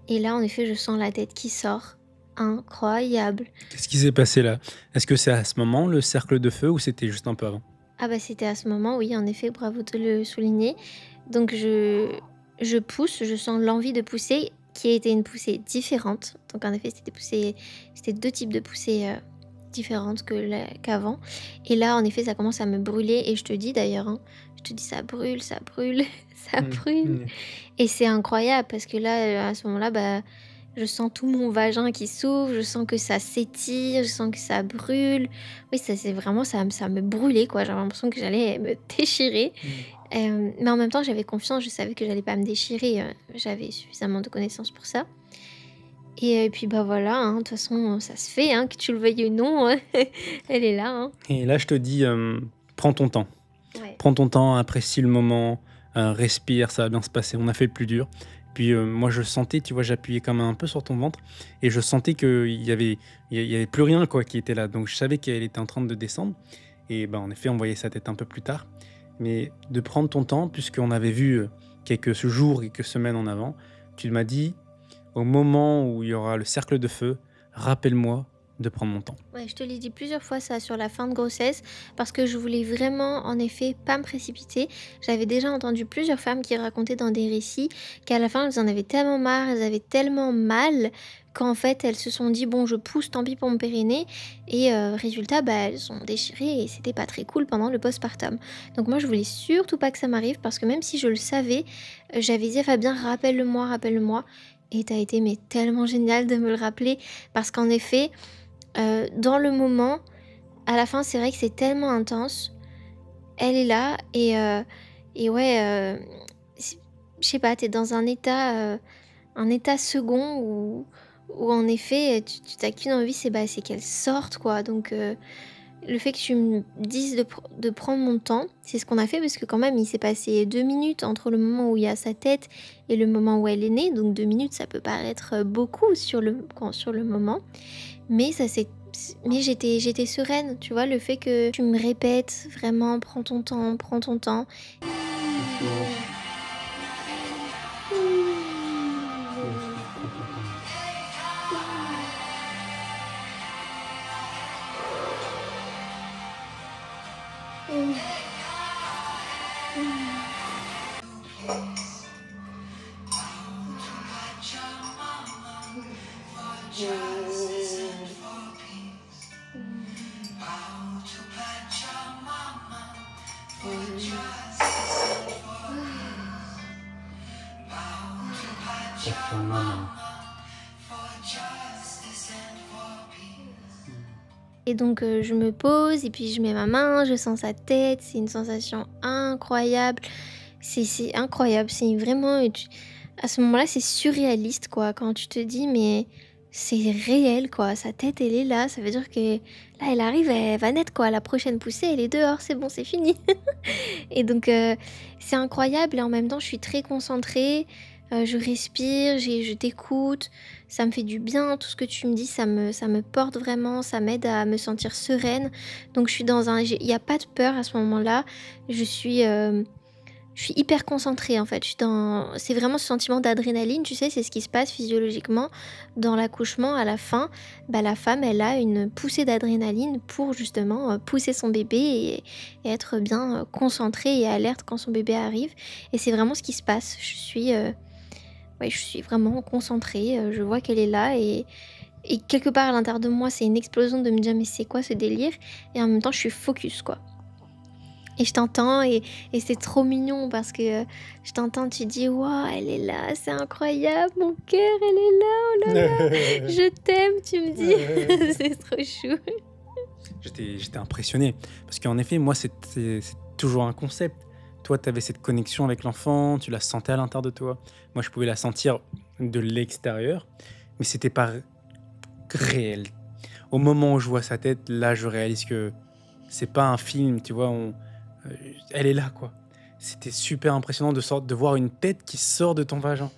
Et là, en effet, je sens la tête qui sort. Incroyable. Qu'est-ce qui s'est passé là? Est-ce que c'est à ce moment, le cercle de feu, ou c'était juste un peu avant? Ah bah, c'était à ce moment, oui, en effet, bravo de le souligner. Donc je pousse, je sens l'envie de pousser, qui a été une poussée différente. Donc en effet, c'était 2 types de poussées, différentes qu'avant. Et là, en effet, ça commence à me brûler et je te dis d'ailleurs, hein, je te dis: «Ça brûle, ça brûle, ça Mmh. brûle». Mmh. Et c'est incroyable parce que là, à ce moment-là, bah, je sens tout mon vagin qui s'ouvre, je sens que ça s'étire, je sens que ça brûle. Oui, ça c'est vraiment ça me brûlait quoi, j'avais l'impression que j'allais me déchirer. Mmh. Mais en même temps, j'avais confiance, je savais que j'allais pas me déchirer, j'avais suffisamment de connaissances pour ça. Et puis, bah, voilà, hein, de toute façon, ça se fait, hein, que tu le veuilles ou non, elle est là, hein. Et là, je te dis, prends ton temps. Ouais. Prends ton temps, apprécie le moment, respire, ça va bien se passer. On a fait le plus dur. Puis moi, je sentais, tu vois, j'appuyais quand même un peu sur ton ventre et je sentais qu'il y avait plus rien quoi qui était là. Donc je savais qu'elle était en train de descendre. Et ben, en effet, on voyait sa tête un peu plus tard. Mais de prendre ton temps, puisqu'on avait vu quelques jours, quelques semaines en avant, tu m'as dit, au moment où il y aura le cercle de feu, rappelle-moi de prendre mon temps. Ouais, je te l'ai dit plusieurs fois ça sur la fin de grossesse parce que je voulais vraiment en effet pas me précipiter. J'avais déjà entendu plusieurs femmes qui racontaient dans des récits qu'à la fin elles en avaient tellement marre, elles avaient tellement mal qu'en fait elles se sont dit bon je pousse tant pis pour mon périnée et résultat bah elles ont déchiré et c'était pas très cool pendant le postpartum. Donc moi je voulais surtout pas que ça m'arrive parce que même si je le savais, j'avais dit à Fabien rappelle-le-moi, rappelle-le-moi et t'as été mais tellement génial de me le rappeler parce qu'en effet dans le moment, à la fin, c'est vrai que c'est tellement intense. Elle est là et ouais, c je sais pas, t'es dans un état second où en effet, tu qu'une envie, c'est qu'elle sorte quoi. Donc le fait que tu me dises de prendre mon temps, c'est ce qu'on a fait parce que quand même, il s'est passé 2 minutes entre le moment où il y a sa tête et le moment où elle est née. Donc 2 minutes, ça peut paraître, beaucoup sur le moment. Mais ça s'est mais j'étais sereine, tu vois? Le fait que tu me répètes vraiment: «Prends ton temps, prends ton temps». Doucement, doucement, prends ton temps. Confiant en maman. Et donc je me pose et puis je mets ma main, je sens sa tête, c'est une sensation incroyable. C'est incroyable, c'est vraiment à ce moment-là, c'est surréaliste quoi, quand tu te dis: «Mais c'est réel quoi, sa tête elle est là, ça veut dire que là elle arrive, elle va naître quoi, la prochaine poussée elle est dehors, c'est bon, c'est fini». Et donc c'est incroyable et en même temps je suis très concentrée, je respire, je t'écoute, ça me fait du bien, tout ce que tu me dis ça me porte vraiment, ça m'aide à me sentir sereine. Donc je suis dans un il y a pas de peur à ce moment-là, je suis, je suis hyper concentrée en fait, je suis dans c'est vraiment ce sentiment d'adrénaline, tu sais? C'est ce qui se passe physiologiquement dans l'accouchement à la fin, bah, la femme elle a une poussée d'adrénaline pour justement, pousser son bébé et être bien, concentrée et alerte quand son bébé arrive et c'est vraiment ce qui se passe. Ouais, je suis vraiment concentrée, je vois qu'elle est là et quelque part à l'intérieur de moi, c'est une explosion de me dire: «Mais c'est quoi ce délire?» et en même temps je suis focus quoi. Et je t'entends et c'est trop mignon parce que, je t'entends, tu dis: «Waouh, elle est là, c'est incroyable, mon cœur, elle est là, oh là là, je t'aime», tu me dis. C'est trop chou. J'étais impressionné parce qu'en effet, moi, c'est toujours un concept. Toi, tu avais cette connexion avec l'enfant, tu la sentais à l'intérieur de toi. Moi, je pouvais la sentir de l'extérieur, mais c'était pas réel. Au moment où je vois sa tête, là, je réalise que c'est pas un film, tu vois, elle est là, quoi. C'était super impressionnant de voir une tête qui sort de ton vagin.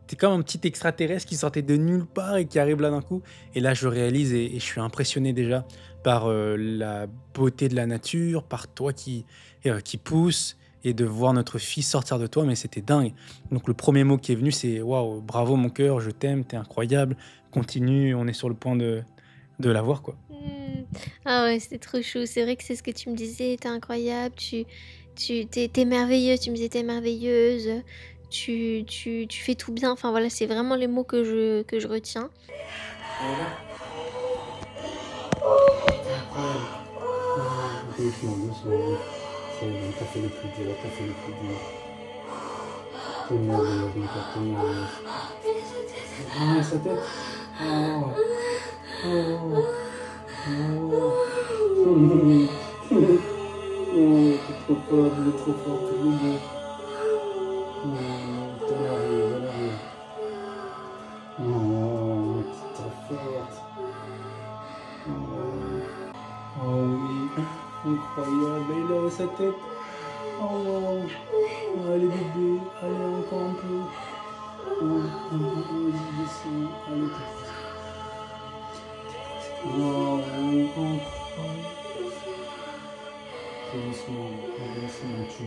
C'est comme un petit extraterrestre qui sortait de nulle part et qui arrive là d'un coup. Et là, je réalise et je suis impressionné déjà par la beauté de la nature, par toi qui pousse et de voir notre fille sortir de toi. Mais c'était dingue. Donc, le premier mot qui est venu, c'est waouh, bravo mon cœur, je t'aime, t'es incroyable. Continue, on est sur le point de l'avoir, quoi. Mmh. Ah ouais, c'était trop chou. C'est vrai que c'est ce que tu me disais, tu incroyable, tu es merveilleuse, tu me disais: «Tu merveilleuse, tu fais tout bien». Enfin voilà, c'est vraiment les mots que je retiens. Doucement, doucement. C'est bon, t'as fait le plus dur, t'as fait le plus dur. T'es merveilleuse, mon cœur, t'es merveilleuse. Ah, sa tête. Oh. Oh. Oh. Oh, t'es trop fort, il est trop fort, tout le monde. Oh, t'es merveilleuse, t'es merveilleuse. Oh, t'es trop forte. Oh. Oh oui, incroyable, elle a sa tête. Oh, allez bébé, allez encore un peu. Oh, descends, allez. Oh, incroyable. Doucement, tu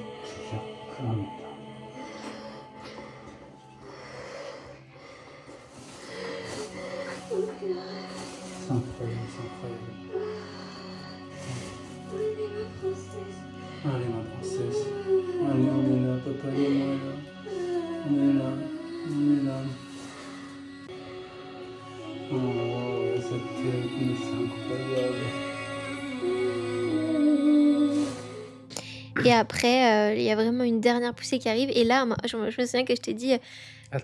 gères comme ça. C'est incroyable, c'est incroyable. Allez ma princesse, allez on est là, papa et moi est là, on est là, on est là. Oh cette tête, mais c'est incroyable. Et après, il y a vraiment une dernière poussée qui arrive et là, moi, je me souviens que je t'ai dit,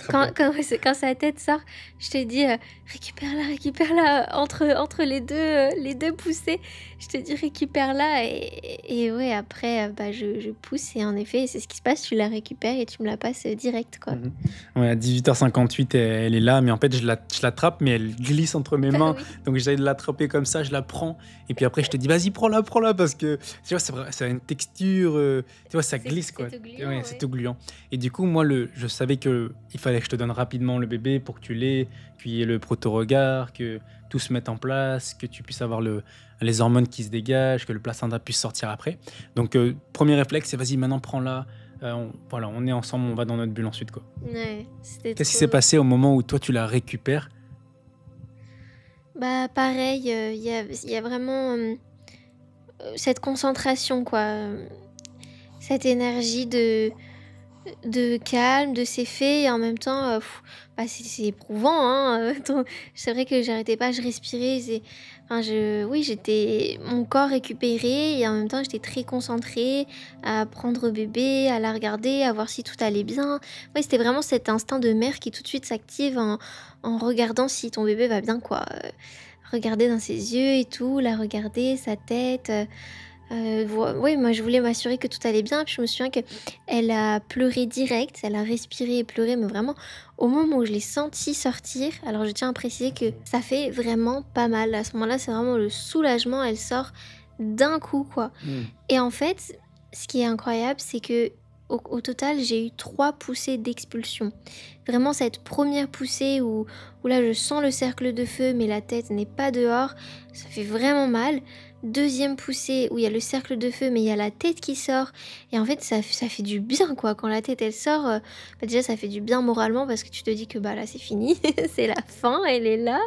quand sa tête sort, je t'ai dit, récupère-la entre les 2 poussées. Je te dis: «Récupère-la» et ouais, après, bah, je pousse et en effet, c'est ce qui se passe, tu la récupères et tu me la passes, direct, quoi. Ouais, à 18h58, elle est là, mais en fait, je l'attrape, mais elle glisse entre mes Bah mains. oui. Donc, j'essaie de l'attraper comme ça, je la prends. Et puis après, je te dis, vas-y, prends-la, parce que tu vois, ça a une texture, tu vois, ça glisse, quoi. C'est tout gluant, Ouais, ouais. c'est tout gluant. Et du coup, moi, je savais qu'il fallait que je te donne rapidement le bébé pour que tu l'aies, qu'il y ait le proto-regard, que tout se mette en place, que tu puisses avoir les hormones qui se dégagent, que le placenta puisse sortir après. Donc, premier réflexe, c'est vas-y, maintenant, prends-la. Voilà, on est ensemble, on va dans notre bulle ensuite, quoi. Ouais, c'était Qu'est-ce qui trop s'est passé au moment où toi tu la récupères? bah, pareil, il y a vraiment, cette concentration, quoi, cette énergie de calme, de c'est fait et en même temps, bah, c'est éprouvant, hein, ton c'est vrai que j'arrêtais pas, je respirais, enfin oui, j'étais mon corps récupéré et en même temps, j'étais très concentrée à prendre bébé, à la regarder, à voir si tout allait bien. Ouais, c'était vraiment cet instinct de mère qui tout de suite s'active en regardant si ton bébé va bien, quoi, regarder dans ses yeux et tout, la regarder, sa tête. Oui, moi je voulais m'assurer que tout allait bien. Puis je me souviens qu'elle a pleuré direct, elle a respiré et pleuré, mais vraiment au moment où je l'ai sentie sortir. Alors je tiens à préciser que ça fait vraiment pas mal. À ce moment-là, c'est vraiment le soulagement, elle sort d'un coup, quoi. Et en fait, ce qui est incroyable, c'est que au total, j'ai eu 3 poussées d'expulsion. Vraiment, cette première poussée où là, je sens le cercle de feu, mais la tête n'est pas dehors, ça fait vraiment mal. Deuxième poussée où il y a le cercle de feu, mais il y a la tête qui sort. Et en fait, ça fait du bien, quoi. Quand la tête, elle sort, déjà, ça fait du bien moralement parce que tu te dis que bah là, c'est fini. C'est la fin, elle est là.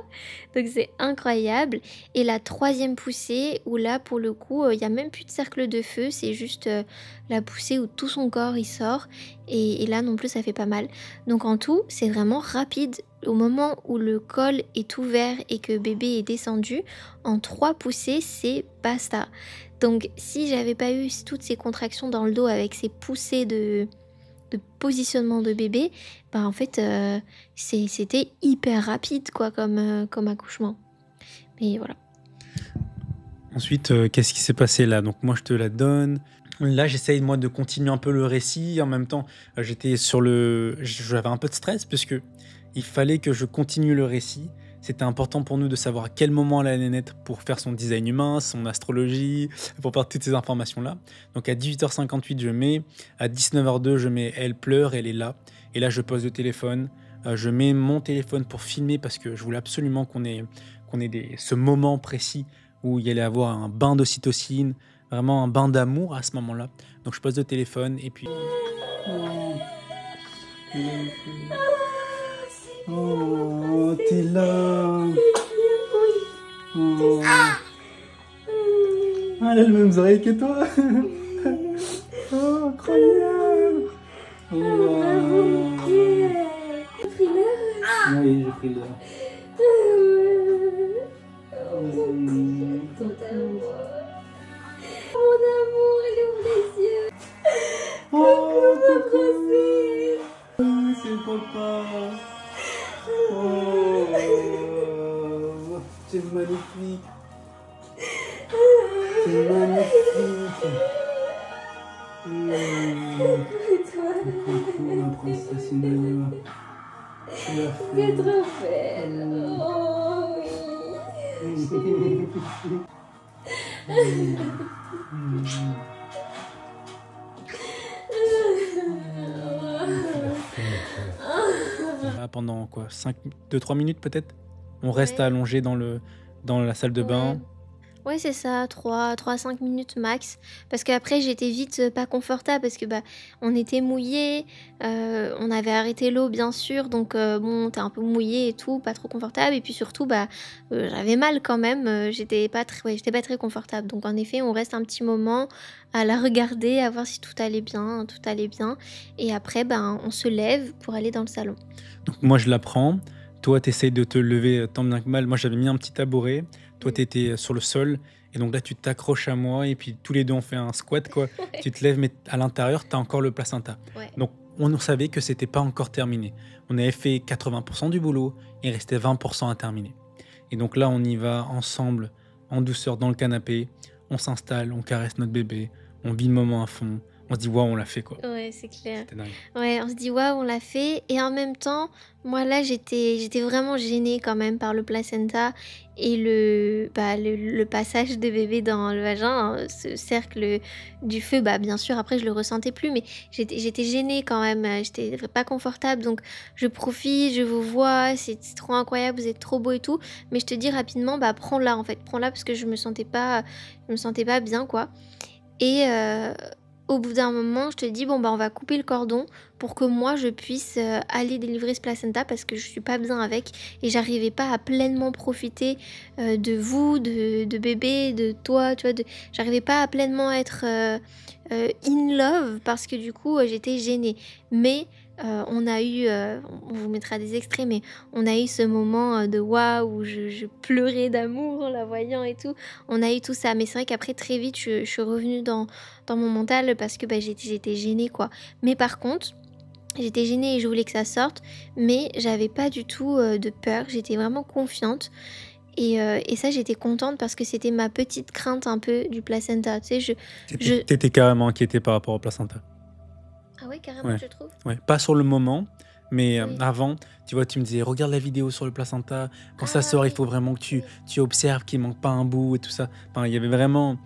Donc, c'est incroyable. Et la troisième poussée où là, pour le coup, il n'y a même plus de cercle de feu. C'est juste la poussée où tout son corps, il sort. Et là, non plus, ça fait pas mal. Donc, en tout, c'est vraiment rapide. Au moment où le col est ouvert et que bébé est descendu, en 3 poussées, c'est basta. Donc si j'avais pas eu toutes ces contractions dans le dos avec ces poussées de positionnement de bébé, bah en fait c'était hyper rapide quoi comme accouchement. Mais voilà. Ensuite, qu'est-ce qui s'est passé là? Donc moi je te la donne. Là j'essaye moi de continuer un peu le récit. En même temps, j'avais un peu de stress puisque il fallait que je continue le récit. C'était important pour nous de savoir à quel moment elle allait naître pour faire son design humain, son astrologie, pour faire toutes ces informations-là. Donc à 18h58, je mets. À 19h02, je mets elle pleure, elle est là. Et là, je pose le téléphone. Je mets mon téléphone pour filmer parce que je voulais absolument qu'on ait ce moment précis où il y allait avoir un bain d'ocytocine, vraiment un bain d'amour à ce moment-là. Donc je pose le téléphone et puis... Oh, t'es là. Oh. Elle a les mêmes oreilles que toi. Oh, incroyable. Oh. T'as pris l'heure? Oui, j'ai pris l'heure. Ton amour. Mon amour, elle ouvre les yeux. Oh, Ma princesse. oui, c'est papa. Oh, c'est magnifique. C'est magnifique. Ma princesse, C'est trop belle. Oh oui. Pendant quoi, 2-3 minutes peut-être. On reste Ouais. allongé dans la salle de bain. Ouais, c'est ça, 3 à 5 minutes max. Parce qu'après, j'étais vite pas confortable parce que bah, on était mouillé, on avait arrêté l'eau bien sûr, donc bon, t'es un peu mouillé et tout, pas trop confortable. Et puis surtout, bah, j'avais mal quand même, j'étais pas très confortable. Donc en effet, on reste un petit moment à la regarder, à voir si tout allait bien, tout allait bien. Et après, ben, on se lève pour aller dans le salon. Donc moi je la prends, toi t'essayes de te lever tant bien que mal. Moi j'avais mis un petit tabouret, toi t'étais sur le sol et donc là tu t'accroches à moi et puis tous les deux on fait un squat quoi. Tu te lèves mais à l'intérieur t'as encore le placenta. Ouais. Donc on savait que c'était pas encore terminé. On avait fait 80% du boulot, il restait 20% à terminer. Et donc là on y va ensemble en douceur dans le canapé, on s'installe, on caresse notre bébé, on vit le moment à fond, on se dit waouh on l'a fait quoi. Ouais, c'est clair. C'était dingue. Ouais, on se dit waouh, on l'a fait. Et en même temps, moi là, j'étais vraiment gênée quand même par le placenta et le passage de bébé dans le vagin, hein, ce cercle du feu. Bah, bien sûr, après, je le ressentais plus, mais j'étais gênée quand même. J'étais pas confortable. Donc, je profite, je vous vois, c'est trop incroyable, vous êtes trop beau et tout. Mais je te dis rapidement, bah, prends-la en fait. Prends-la parce que je me sentais pas bien, quoi. Et au bout d'un moment, je te dis, bon, bah, on va couper le cordon pour que moi, je puisse aller délivrer ce placenta parce que je suis pas bien avec et j'arrivais pas à pleinement profiter de vous, de bébé, de toi, tu vois. J'arrivais pas à pleinement être in love parce que du coup, j'étais gênée. Mais on a eu, on vous mettra des extraits, mais on a eu ce moment de waouh où je pleurais d'amour en la voyant et tout. On a eu tout ça, mais c'est vrai qu'après très vite je suis revenue dans mon mental parce que bah, j'étais gênée quoi. Mais par contre, j'étais gênée et je voulais que ça sorte, mais j'avais pas du tout de peur, j'étais vraiment confiante. Et ça, j'étais contente parce que c'était ma petite crainte un peu du placenta. Tu sais, je... T'étais carrément inquiété par rapport au placenta. Ah ouais, carrément, Ouais, je trouve. ouais. Pas sur le moment, mais Oui. avant, tu vois, tu me disais, regarde la vidéo sur le placenta. Quand ça Ah sort, il oui, faut vraiment que oui. tu observes qu'il manque pas un bout et tout ça. Enfin, il y avait vraiment,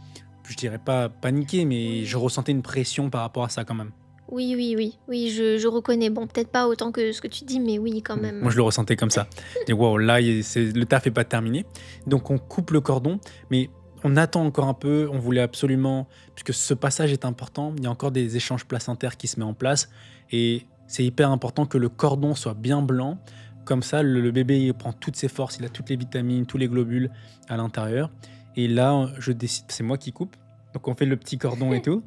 je dirais pas paniqué, mais je Oui. ressentais une pression par rapport à ça quand même. Oui, oui, oui. Oui, je reconnais. Bon, peut-être pas autant que ce que tu dis, mais oui, quand Moi, même. je le ressentais comme ça. Et wow, là, le taf est pas terminé. Donc, on coupe le cordon, mais on attend encore un peu. On voulait absolument, puisque ce passage est important, il y a encore des échanges placentaires qui se mettent en place. Et c'est hyper important que le cordon soit bien blanc. Comme ça, le bébé il prend toutes ses forces, il a toutes les vitamines, tous les globules à l'intérieur. Et là, je décide, c'est moi qui coupe. Donc, on fait le petit cordon et tout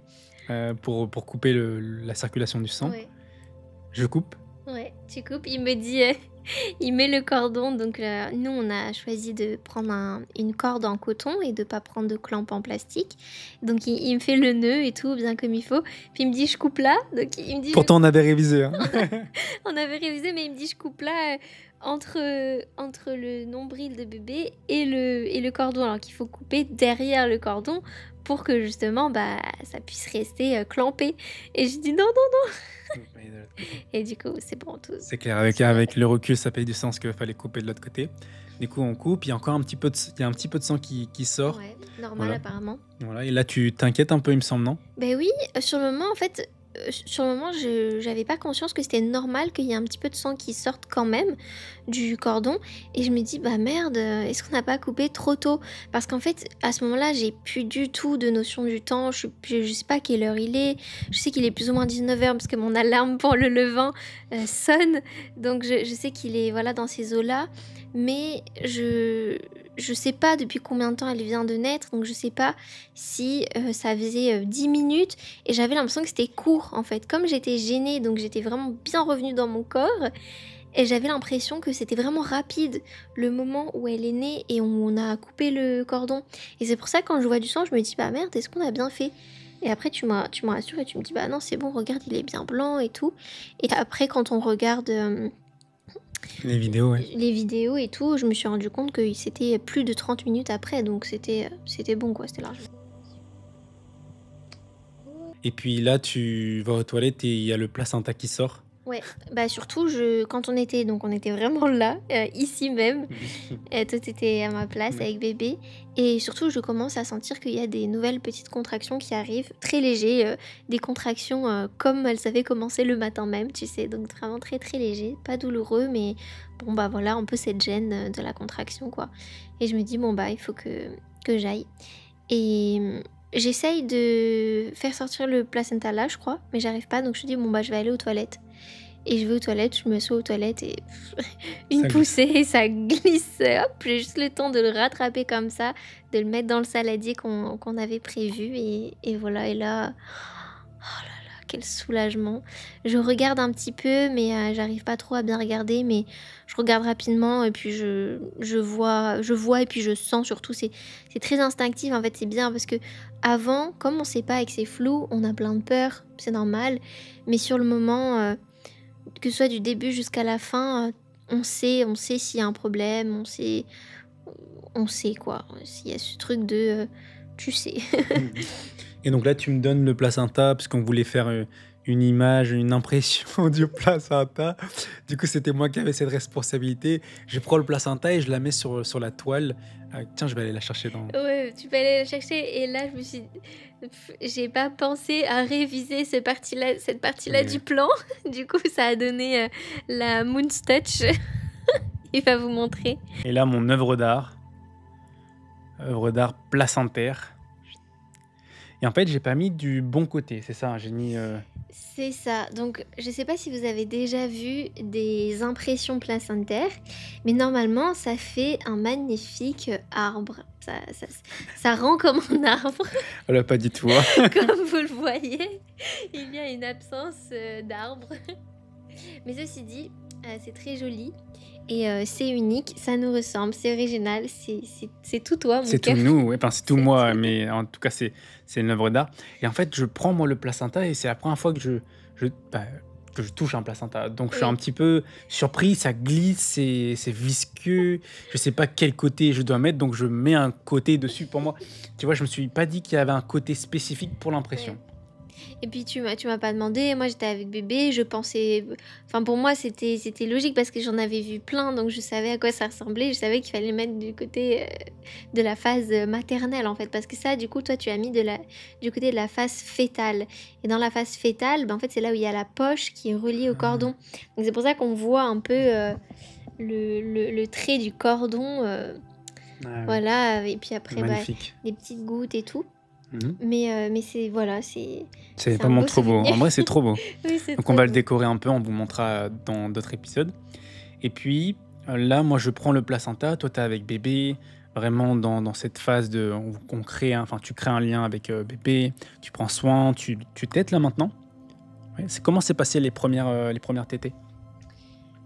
pour couper la circulation du sang. Ouais, Je coupe. ouais. Tu coupes, il me dit, il met le cordon. Donc, nous, on a choisi de prendre une corde en coton et de pas prendre de clampe en plastique. Donc, il me fait le nœud et tout, bien comme il faut. Puis, il me dit, je coupe là. Donc, il me dit, Pourtant, on avait révisé. Hein. on avait révisé, mais il me dit, je coupe là entre le nombril de bébé et le cordon. Alors qu'il faut couper derrière le cordon pour que justement, bah, ça puisse rester clampé. Et je dis, non, non. Et du coup, c'est bon, tout. C'est clair, avec le recul, ça paye du sens qu'il fallait couper de l'autre côté. Du coup, on coupe, il y a encore un petit peu de sang qui sort. Ouais, normal Voilà. apparemment. Voilà. Et là, tu t'inquiètes un peu, il me semble, non? Ben oui, sur le moment, en fait, sur le moment, j'avais pas conscience que c'était normal qu'il y ait un petit peu de sang qui sorte quand même du cordon. Et je me dis, bah merde, est-ce qu'on n'a pas coupé trop tôt? Parce qu'en fait, à ce moment-là, j'ai plus du tout de notion du temps. Je sais pas quelle heure il est. Je sais qu'il est plus ou moins 19h parce que mon alarme pour le levain sonne. Donc je sais qu'il est voilà, dans ces eaux-là. Mais je sais pas depuis combien de temps elle vient de naître. Donc je sais pas si ça faisait 10 minutes. Et j'avais l'impression que c'était court en fait. Comme j'étais gênée, donc j'étais vraiment bien revenue dans mon corps. Et j'avais l'impression que c'était vraiment rapide le moment où elle est née et où on a coupé le cordon. Et c'est pour ça que quand je vois du sang, je me dis bah merde, est-ce qu'on a bien fait? Et après tu me rassures et tu me dis bah non c'est bon, regarde il est bien blanc et tout. Et après quand on regarde Les vidéos, ouais. les vidéos et tout, je me suis rendu compte que c'était plus de 30 minutes après, donc c'était bon quoi, c'était large. Et puis là, tu vas aux toilettes et il y a le placenta qui sort. Ouais, bah surtout quand on était vraiment là, ici même, toi t'étais à ma place Ouais. avec bébé, et surtout je commence à sentir qu'il y a des nouvelles petites contractions qui arrivent, très légers, des contractions comme elles avaient commencé le matin même, tu sais, donc vraiment très très léger, pas douloureux, mais bon bah voilà, un peu cette gêne de la contraction quoi. Et je me dis bon bah il faut que j'aille. Et j'essaye de faire sortir le placenta là, je crois, mais j'arrive pas, donc je dis bon bah je vais aller aux toilettes. Et je vais aux toilettes, je me sois aux toilettes et une Ça glisse. poussée, ça glisse. Hop, j'ai juste le temps de le rattraper comme ça, de le mettre dans le saladier qu'on avait prévu. Et voilà, et là, oh là là, quel soulagement. Je regarde un petit peu, mais j'arrive pas trop à bien regarder. Mais je regarde rapidement et puis je vois et puis je sens surtout. C'est très instinctif en fait, c'est bien parce que avant, comme on sait pas et que c'est flou, on a plein de peur, c'est normal. Mais sur le moment que ce soit du début jusqu'à la fin, on sait s'il y a un problème, on sait quoi. S'il y a ce truc de, tu sais. Et donc là, tu me donnes le placenta parce qu'on voulait faire une image, une impression du placenta. Du coup, c'était moi qui avais cette responsabilité. Je prends le placenta et je la mets sur la toile. Tiens, je vais aller la chercher dans... Ouais, tu peux aller la chercher. Et là, j'ai pas pensé à réviser cette partie-là Mais du plan. Du coup, ça a donné la Moon's Touch. Il va vous montrer. Et là, mon œuvre d'art placentaire. Et en fait, j'ai pas mis du bon côté, c'est ça, j'ai mis... C'est ça. Donc, je sais pas si vous avez déjà vu des impressions placentaires, mais normalement, ça fait un magnifique arbre. Ça rend comme un arbre, Voilà, pas du tout. Hein. comme vous le voyez. Il y a une absence d'arbre. Mais ceci dit, c'est très joli et c'est unique. Ça nous ressemble, c'est original, c'est tout toi, mon C'est tout cœur. nous, ouais, enfin, c'est tout C'est- moi, mais en tout cas, c'est une œuvre d'art. Et en fait, je prends moi le placenta et c'est la première fois que bah, que je touche un placenta. Donc je suis un Oui. petit peu surpris, ça glisse, c'est visqueux, je sais pas quel côté je dois mettre, donc je mets un côté dessus pour moi. Tu vois, je me suis pas dit qu'il y avait un côté spécifique pour l'impression. Ouais. Et puis tu m'as pas demandé, moi j'étais avec bébé, je pensais, enfin pour moi c'était logique parce que j'en avais vu plein, donc je savais à quoi ça ressemblait, je savais qu'il fallait le mettre du côté de la phase maternelle en fait, parce que ça du coup toi tu as mis du côté de la phase fétale. Et dans la phase fétale, ben, en fait c'est là où il y a la poche qui est reliée au Ah, cordon. Donc c'est pour ça qu'on voit un peu le trait du cordon, ah oui, voilà, et puis après bah, magnifique. des petites gouttes et tout. Mhm. Mais c'est voilà, C'est c'est un vraiment beau trop beau. souvenir. En vrai, c'est trop beau. Oui, c'est Donc on très va le beau. décorer un peu, on vous montrera dans d'autres épisodes. Et puis là, moi je prends le placenta, toi tu es avec bébé, vraiment dans cette phase de on crée, enfin tu crées un lien avec bébé, tu prends soin, tu tètes là maintenant. Ouais, comment s'est passé les premières tétées?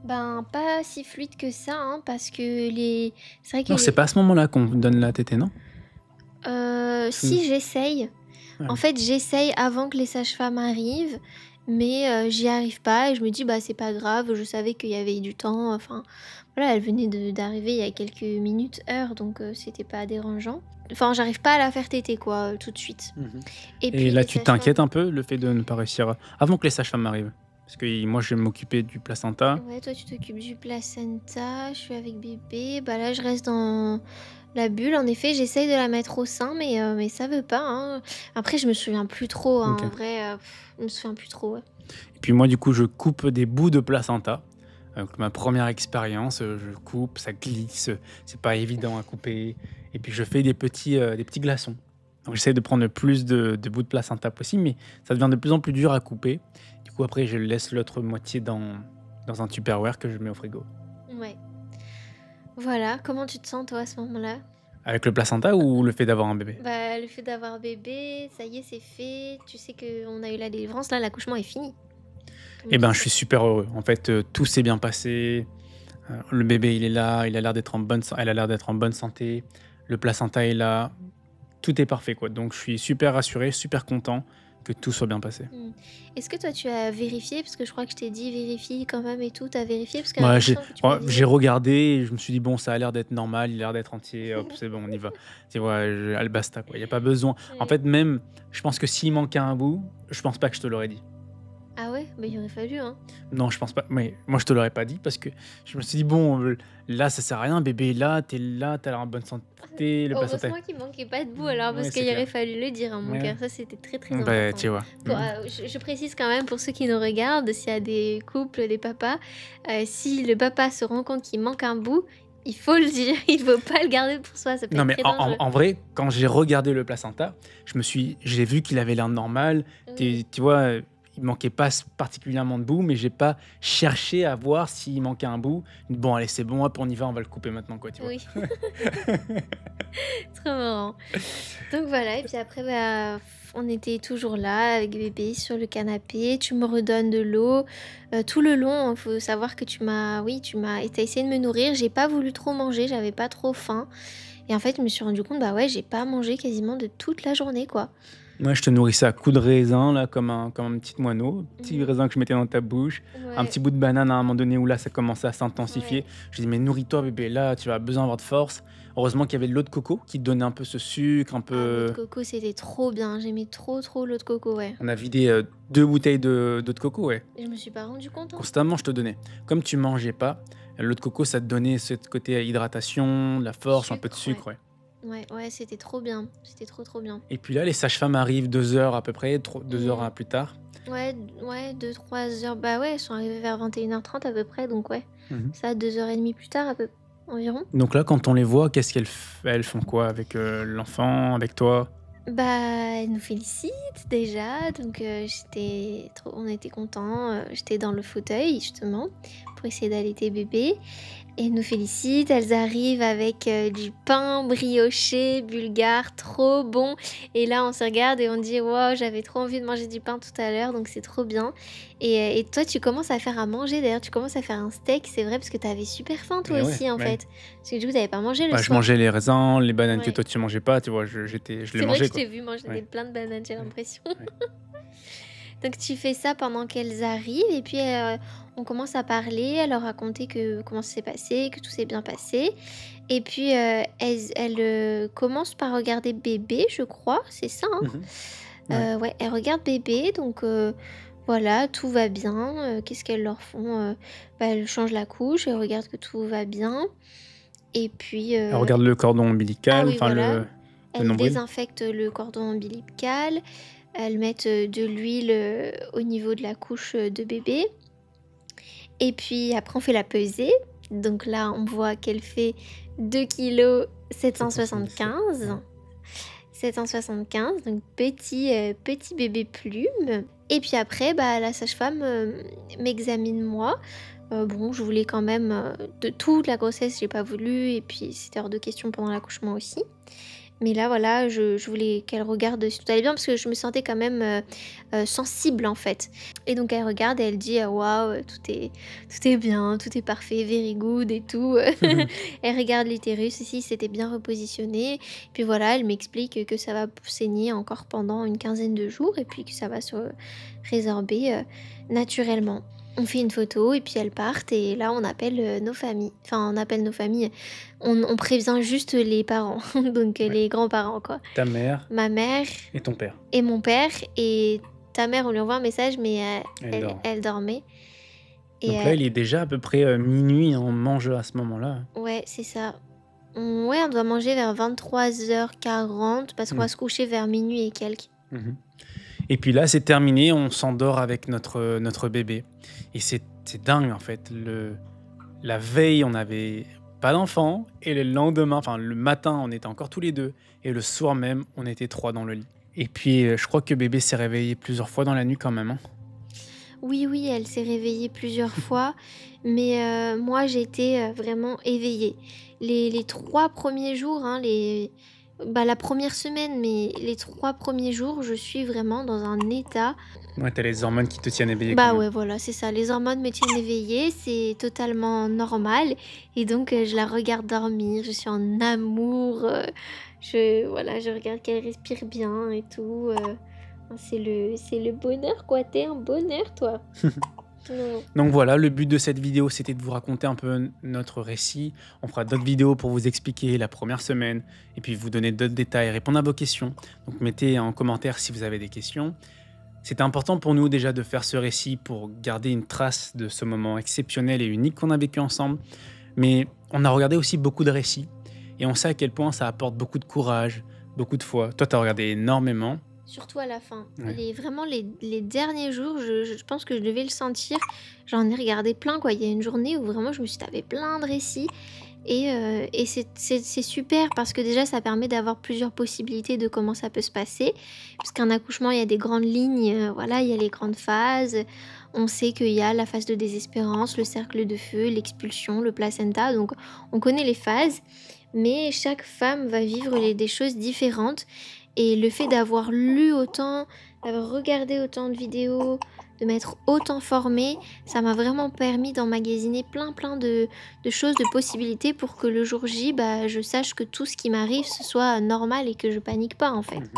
Ben, pas si fluide que ça, hein, parce que c'est vrai que Non, c'est pas à ce moment-là qu'on donne la tétée, non? si j'essaye, Ouais. en fait, j'essaye avant que les sages-femmes arrivent, mais j'y arrive pas et je me dis, bah, c'est pas grave, je savais qu'il y avait du temps, enfin, voilà, elle venait d'arriver il y a quelques minutes, heures, donc c'était pas dérangeant. Enfin, j'arrive pas à la faire téter, quoi, tout de suite. Mhm. Et Et puis là, les tu t'inquiètes sages-femmes. un peu, le fait de ne pas réussir avant que les sages-femmes arrivent. Parce que moi, je vais m'occuper du placenta. Ouais, toi tu t'occupes du placenta, je suis avec bébé. Bah là je reste dans la bulle. En effet, j'essaye de la mettre au sein, mais ça veut pas, hein. Après, je me souviens plus trop, hein, en Ok. vrai, je me souviens plus trop, ouais. Et puis moi, du coup, je coupe des bouts de placenta. Donc, ma première expérience, je coupe, ça glisse, c'est pas évident à couper. Et puis je fais des petits glaçons. Donc j'essaie de prendre le plus de bouts de placenta possible, mais ça devient de plus en plus dur à couper. Du coup, après, je laisse l'autre moitié dans un Tupperware que je mets au frigo. Ouais. Voilà, comment tu te sens toi à ce moment-là? Avec le placenta ou le fait d'avoir un bébé? Bah le fait d'avoir bébé, ça y est, c'est fait. Tu sais qu'on a eu la délivrance, là l'accouchement est fini. Comment Eh tu ben, te je suis sens? super heureux. En fait, tout s'est bien passé. Le bébé, il est là, il a l'air d'être elle a l'air d'être en bonne santé. Le placenta est là. Tout est parfait, quoi. Donc, je suis super rassuré, super content que tout soit bien passé. Hmm. Est-ce que toi tu as vérifié? Parce que je crois que je t'ai dit vérifie quand même et tout. T'as vérifié? Parce qu'il Ouais, me semble que tu ouais, m'as dit j'ai oui. regardé et je me suis dit, bon, ça a l'air d'être normal, il a l'air d'être entier, hop, c'est bon, on y va. Tu vois, allez, basta, quoi. Il n'y a pas besoin. En Ouais. fait, même, je pense que s'il manquait un bout, je pense pas que je te l'aurais dit. Ah ouais? Bah il aurait fallu, hein. Non, je pense pas. Mais moi, je te l'aurais pas dit parce que je me suis dit, bon, là, ça sert à rien, bébé est là, t'as l'air en bonne santé, le placenta. Heureusement qu'il manquait pas de bout alors, parce Ouais, qu'il c'est aurait clair. fallu le dire, hein, mon Ouais. cœur. Ça, c'était très très Bah, important. tu vois. Je précise quand même pour ceux qui nous regardent, s'il y a des couples, des papas, si le papa se rend compte qu'il manque un bout, il faut le dire, il faut pas le garder pour soi, ça peut Non, être mais très dangereux. en vrai, quand j'ai regardé le placenta, j'ai vu qu'il avait l'air normal. Oui, Tu vois, il manquait pas particulièrement de bout, mais j'ai pas cherché à voir s'il manquait un bout. Bon, allez, c'est bon, hop, on y va, on va le couper maintenant, quoi, tu vois. oui, trop marrant. Donc voilà, et puis après, bah, on était toujours là avec bébé sur le canapé. Tu me redonnes de l'eau. Tout le long, il faut savoir que oui, t'as essayé de me nourrir. J'ai pas voulu trop manger, j'avais pas trop faim. Et en fait, je me suis rendu compte, bah ouais, j'ai pas mangé quasiment de toute la journée, quoi. Moi, je te nourrissais à coups de raisin, là, comme un petit moineau. Petit Mhm. raisin que je mettais dans ta bouche. Un Ouais, petit bout de banane à un moment donné où là, ça commençait à s'intensifier. ouais. Je dis, mais nourris-toi, bébé, là, tu as besoin d'avoir de force. Heureusement qu'il y avait de l'eau de coco qui te donnait un peu ce sucre, un Ah, l'eau de peu. coco, c'était trop bien. J'aimais trop, trop l'eau de coco, ouais. On a vidé 2 bouteilles d'eau de coco, ouais. Je me suis pas rendu compte, hein. Constamment, je te donnais. Comme tu mangeais pas, l'eau de coco, ça te donnait ce côté hydratation, de la force, un peu de Sucre, ouais. sucre, ouais. Ouais, ouais, c'était trop bien. C'était trop, trop bien. Et puis là, les sages-femmes arrivent 2 heures à peu près, 2 heures Mm. plus tard. Ouais, ouais, 2, 3 heures. Bah ouais, elles sont arrivées vers 21h30 à peu près, donc ouais. Mhm. Ça, 2 heures et demie plus tard, environ. Donc là, quand on les voit, qu'est-ce elles font quoi avec l'enfant, avec toi? Bah, elles nous félicitent déjà, donc on était contents. J'étais dans le fauteuil, justement, pour essayer d'allaiter bébé. Et elles nous félicitent, elles arrivent avec du pain brioché bulgare, trop bon. Et là, on se regarde et on dit, wow, j'avais trop envie de manger du pain tout à l'heure, donc c'est trop bien. Et toi, tu commences à faire à manger, d'ailleurs, tu commences à faire un steak, c'est vrai, parce que t'avais super faim toi Eh ouais, aussi, en ouais. fait. Parce que du coup, t'avais pas mangé le Bah, je soir. mangeais les raisins, les bananes que Ouais. toi tu mangeais pas, tu vois, je les C'est vrai que mangeais je quoi. t'ai vu manger Ouais. plein de bananes, j'ai Ouais. l'impression. Ouais. Donc tu fais ça pendant qu'elles arrivent et puis on commence à parler, à leur raconter comment ça s'est passé, que tout s'est bien passé. Et puis elles commencent par regarder bébé, je crois, c'est ça, hein? Mmh. Ouais. Ouais, elles regardent bébé, donc voilà, tout va bien. Qu'est-ce qu'elles leur font? Bah, elles changent la couche, elles regardent que tout va bien et puis, Elle regarde le cordon ah ombilical, oui, enfin voilà, le elles nombril. désinfectent le cordon ombilical, elles mettent, de l'huile, au niveau de la couche, de bébé et puis après on fait la pesée. Donc là, on voit qu'elle fait 777. 2,775 Ouais. kg. 775, donc petit bébé plume. Et puis après, bah, la sage-femme m'examine moi. Bon, je voulais quand même, de toute la grossesse, j'ai pas voulu, et puis c'était hors de question pendant l'accouchement aussi. Mais là, voilà, je voulais qu'elle regarde si tout allait bien parce que je me sentais quand même sensible en fait. Et donc elle regarde et elle dit waouh, tout est bien, tout est parfait, very good et tout. Elle regarde l'utérus ici, c'était bien repositionné. Puis voilà, elle m'explique que ça va saigner encore pendant une quinzaine de jours et puis que ça va se résorber naturellement. On fait une photo et puis elles partent et là on appelle nos familles. Enfin, on appelle nos familles. On prévient juste les parents, donc Ouais. les grands-parents quoi. Ta mère Ma mère et ton père. et mon père et ta mère, on lui envoie un message mais Elle dort. elle dormait et Donc là, il est déjà à peu près, minuit, on mange à ce moment-là. ouais, c'est ça. Ouais, on doit manger vers 23h40 parce qu'on Mmh. va se coucher vers minuit et quelques. Mmh. Et puis là, c'est terminé, on s'endort avec notre bébé et c'est dingue en fait. La veille, on n'avait pas d'enfant et le lendemain, enfin le matin, on était encore tous les 2 et le soir même, on était 3 dans le lit. Et puis, je crois que bébé s'est réveillé plusieurs fois dans la nuit quand même, hein? Oui, oui, elle s'est réveillée plusieurs fois, mais moi j'étais vraiment éveillée. Les 3 premiers jours, hein, bah, la première semaine, mais les 3 premiers jours, je suis vraiment dans un état. Ouais, tu les hormones qui te tiennent éveillé quand Bah, même. ouais, voilà, c'est ça. Les hormones me tiennent éveillée, c'est totalement normal et donc je la regarde dormir, je suis en amour, voilà, je regarde qu'elle respire bien et tout, c'est le bonheur, quoi. Tu es un bonheur, toi. Non. Donc voilà, le but de cette vidéo, c'était de vous raconter un peu notre récit. On fera d'autres vidéos pour vous expliquer la première semaine et puis vous donner d'autres détails, répondre à vos questions. Donc mettez en commentaire si vous avez des questions. C'était important pour nous déjà de faire ce récit pour garder une trace de ce moment exceptionnel et unique qu'on a vécu ensemble. Mais on a regardé aussi beaucoup de récits et on sait à quel point ça apporte beaucoup de courage, beaucoup de foi. Toi, tu as regardé énormément. Surtout à la fin. Ouais. Vraiment, les derniers jours, je pense que je devais le sentir. J'en ai regardé plein, quoi. Il y a une journée où vraiment je me suis tapé plein de récits. Et c'est super parce que déjà, ça permet d'avoir plusieurs possibilités de comment ça peut se passer. Parce qu'un accouchement, il y a des grandes lignes, voilà, il y a les grandes phases. On sait qu'il y a la phase de désespérance, le cercle de feu, l'expulsion, le placenta. Donc, on connaît les phases. Mais chaque femme va vivre des choses différentes. Et le fait d'avoir lu autant, d'avoir regardé autant de vidéos, de m'être autant formée, ça m'a vraiment permis d'emmagasiner plein de choses, de possibilités pour que le jour J, bah, je sache que tout ce qui m'arrive, ce soit normal et que je panique pas en fait. Mhm.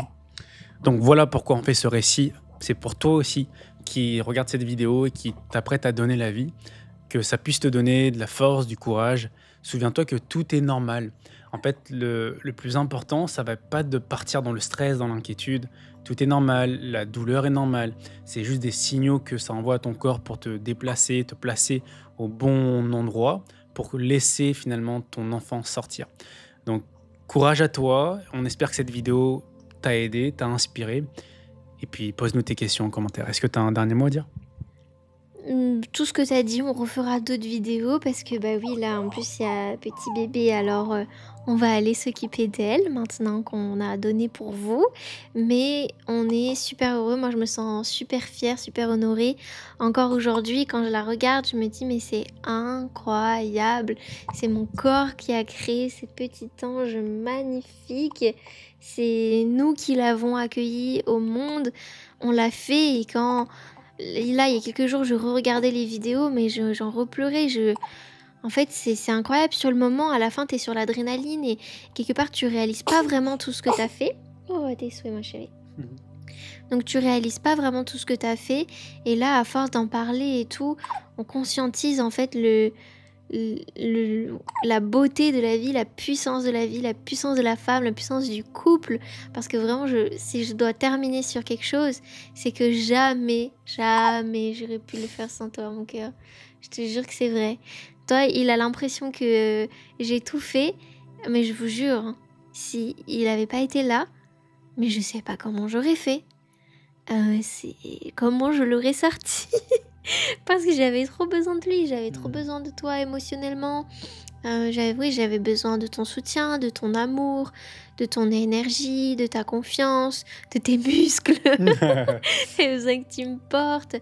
Donc voilà pourquoi on fait ce récit. C'est pour toi aussi qui regarde cette vidéo et qui t'apprête à donner la vie, que ça puisse te donner de la force, du courage. Souviens-toi que tout est normal. En fait, le plus important, ça va pas de partir dans le stress, dans l'inquiétude. Tout est normal, la douleur est normale. C'est juste des signaux que ça envoie à ton corps pour te déplacer, te placer au bon endroit, pour laisser finalement ton enfant sortir. Donc, courage à toi. On espère que cette vidéo t'a aidé, t'a inspiré. Et puis, pose-nous tes questions en commentaire. Est-ce que tu as un dernier mot à dire? Tout ce que tu as dit, on refera d'autres vidéos parce que bah oui, là en plus il y a petit bébé, alors on va aller s'occuper d'elle maintenant qu'on a donné pour vous. Mais on est super heureux, moi je me sens super fière, super honorée. Encore aujourd'hui, quand je la regarde, je me dis mais c'est incroyable. C'est mon corps qui a créé cette petite ange magnifique. C'est nous qui l'avons accueillie au monde. On l'a fait et quand là, il y a quelques jours, je re-regardais les vidéos, mais j'en repleurais. En fait, c'est incroyable. Sur le moment, à la fin, t'es sur l'adrénaline et quelque part, tu réalises pas vraiment tout ce que t'as fait. Oh, tes souhaits, ma chérie. Mhm. Donc tu réalises pas vraiment tout ce que tu as fait. Et là, à force d'en parler et tout, on conscientise en fait la beauté de la vie, la puissance de la vie, la puissance de la femme, la puissance du couple. Parce que vraiment, si je dois terminer sur quelque chose, c'est que jamais, jamais j'aurais pu le faire sans toi, mon cœur. Je te jure que c'est vrai. Toi, il a l'impression que j'ai tout fait, mais je vous jure, hein, si il n'avait pas été là, mais je sais pas comment j'aurais fait. C'est comment je l'aurais sorti. Parce que j'avais trop besoin de lui, j'avais trop besoin de toi émotionnellement. J'avais besoin de ton soutien, de ton amour, de ton énergie, de ta confiance, de tes muscles. J'ai besoin que tu me portes.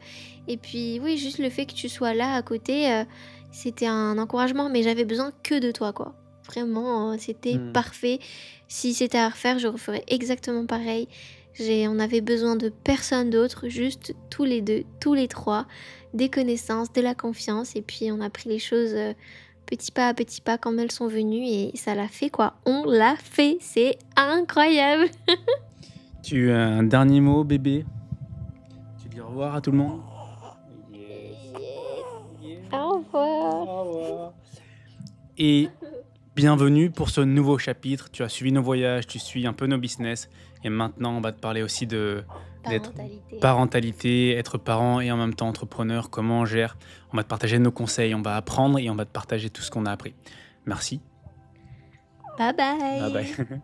Et puis oui, juste le fait que tu sois là à côté, c'était un encouragement, mais j'avais besoin que de toi, quoi. Vraiment, c'était parfait. Si c'était à refaire, je referais exactement pareil. On avait besoin de personne d'autre, juste tous les deux, tous les trois, des connaissances, de la confiance, et puis on a pris les choses petit pas à petit pas comme elles sont venues, et ça l'a fait, quoi. On l'a fait, c'est incroyable. Tu as un dernier mot, bébé? Tu dis au revoir à tout le monde? Au revoir. Au revoir. Et bienvenue pour ce nouveau chapitre. Tu as suivi nos voyages, tu suis un peu nos business. Et maintenant, on va te parler aussi d'être parentalité, être parent et en même temps entrepreneur, comment on gère. On va te partager nos conseils, on va apprendre et on va te partager tout ce qu'on a appris. Merci. Bye bye. Bye bye.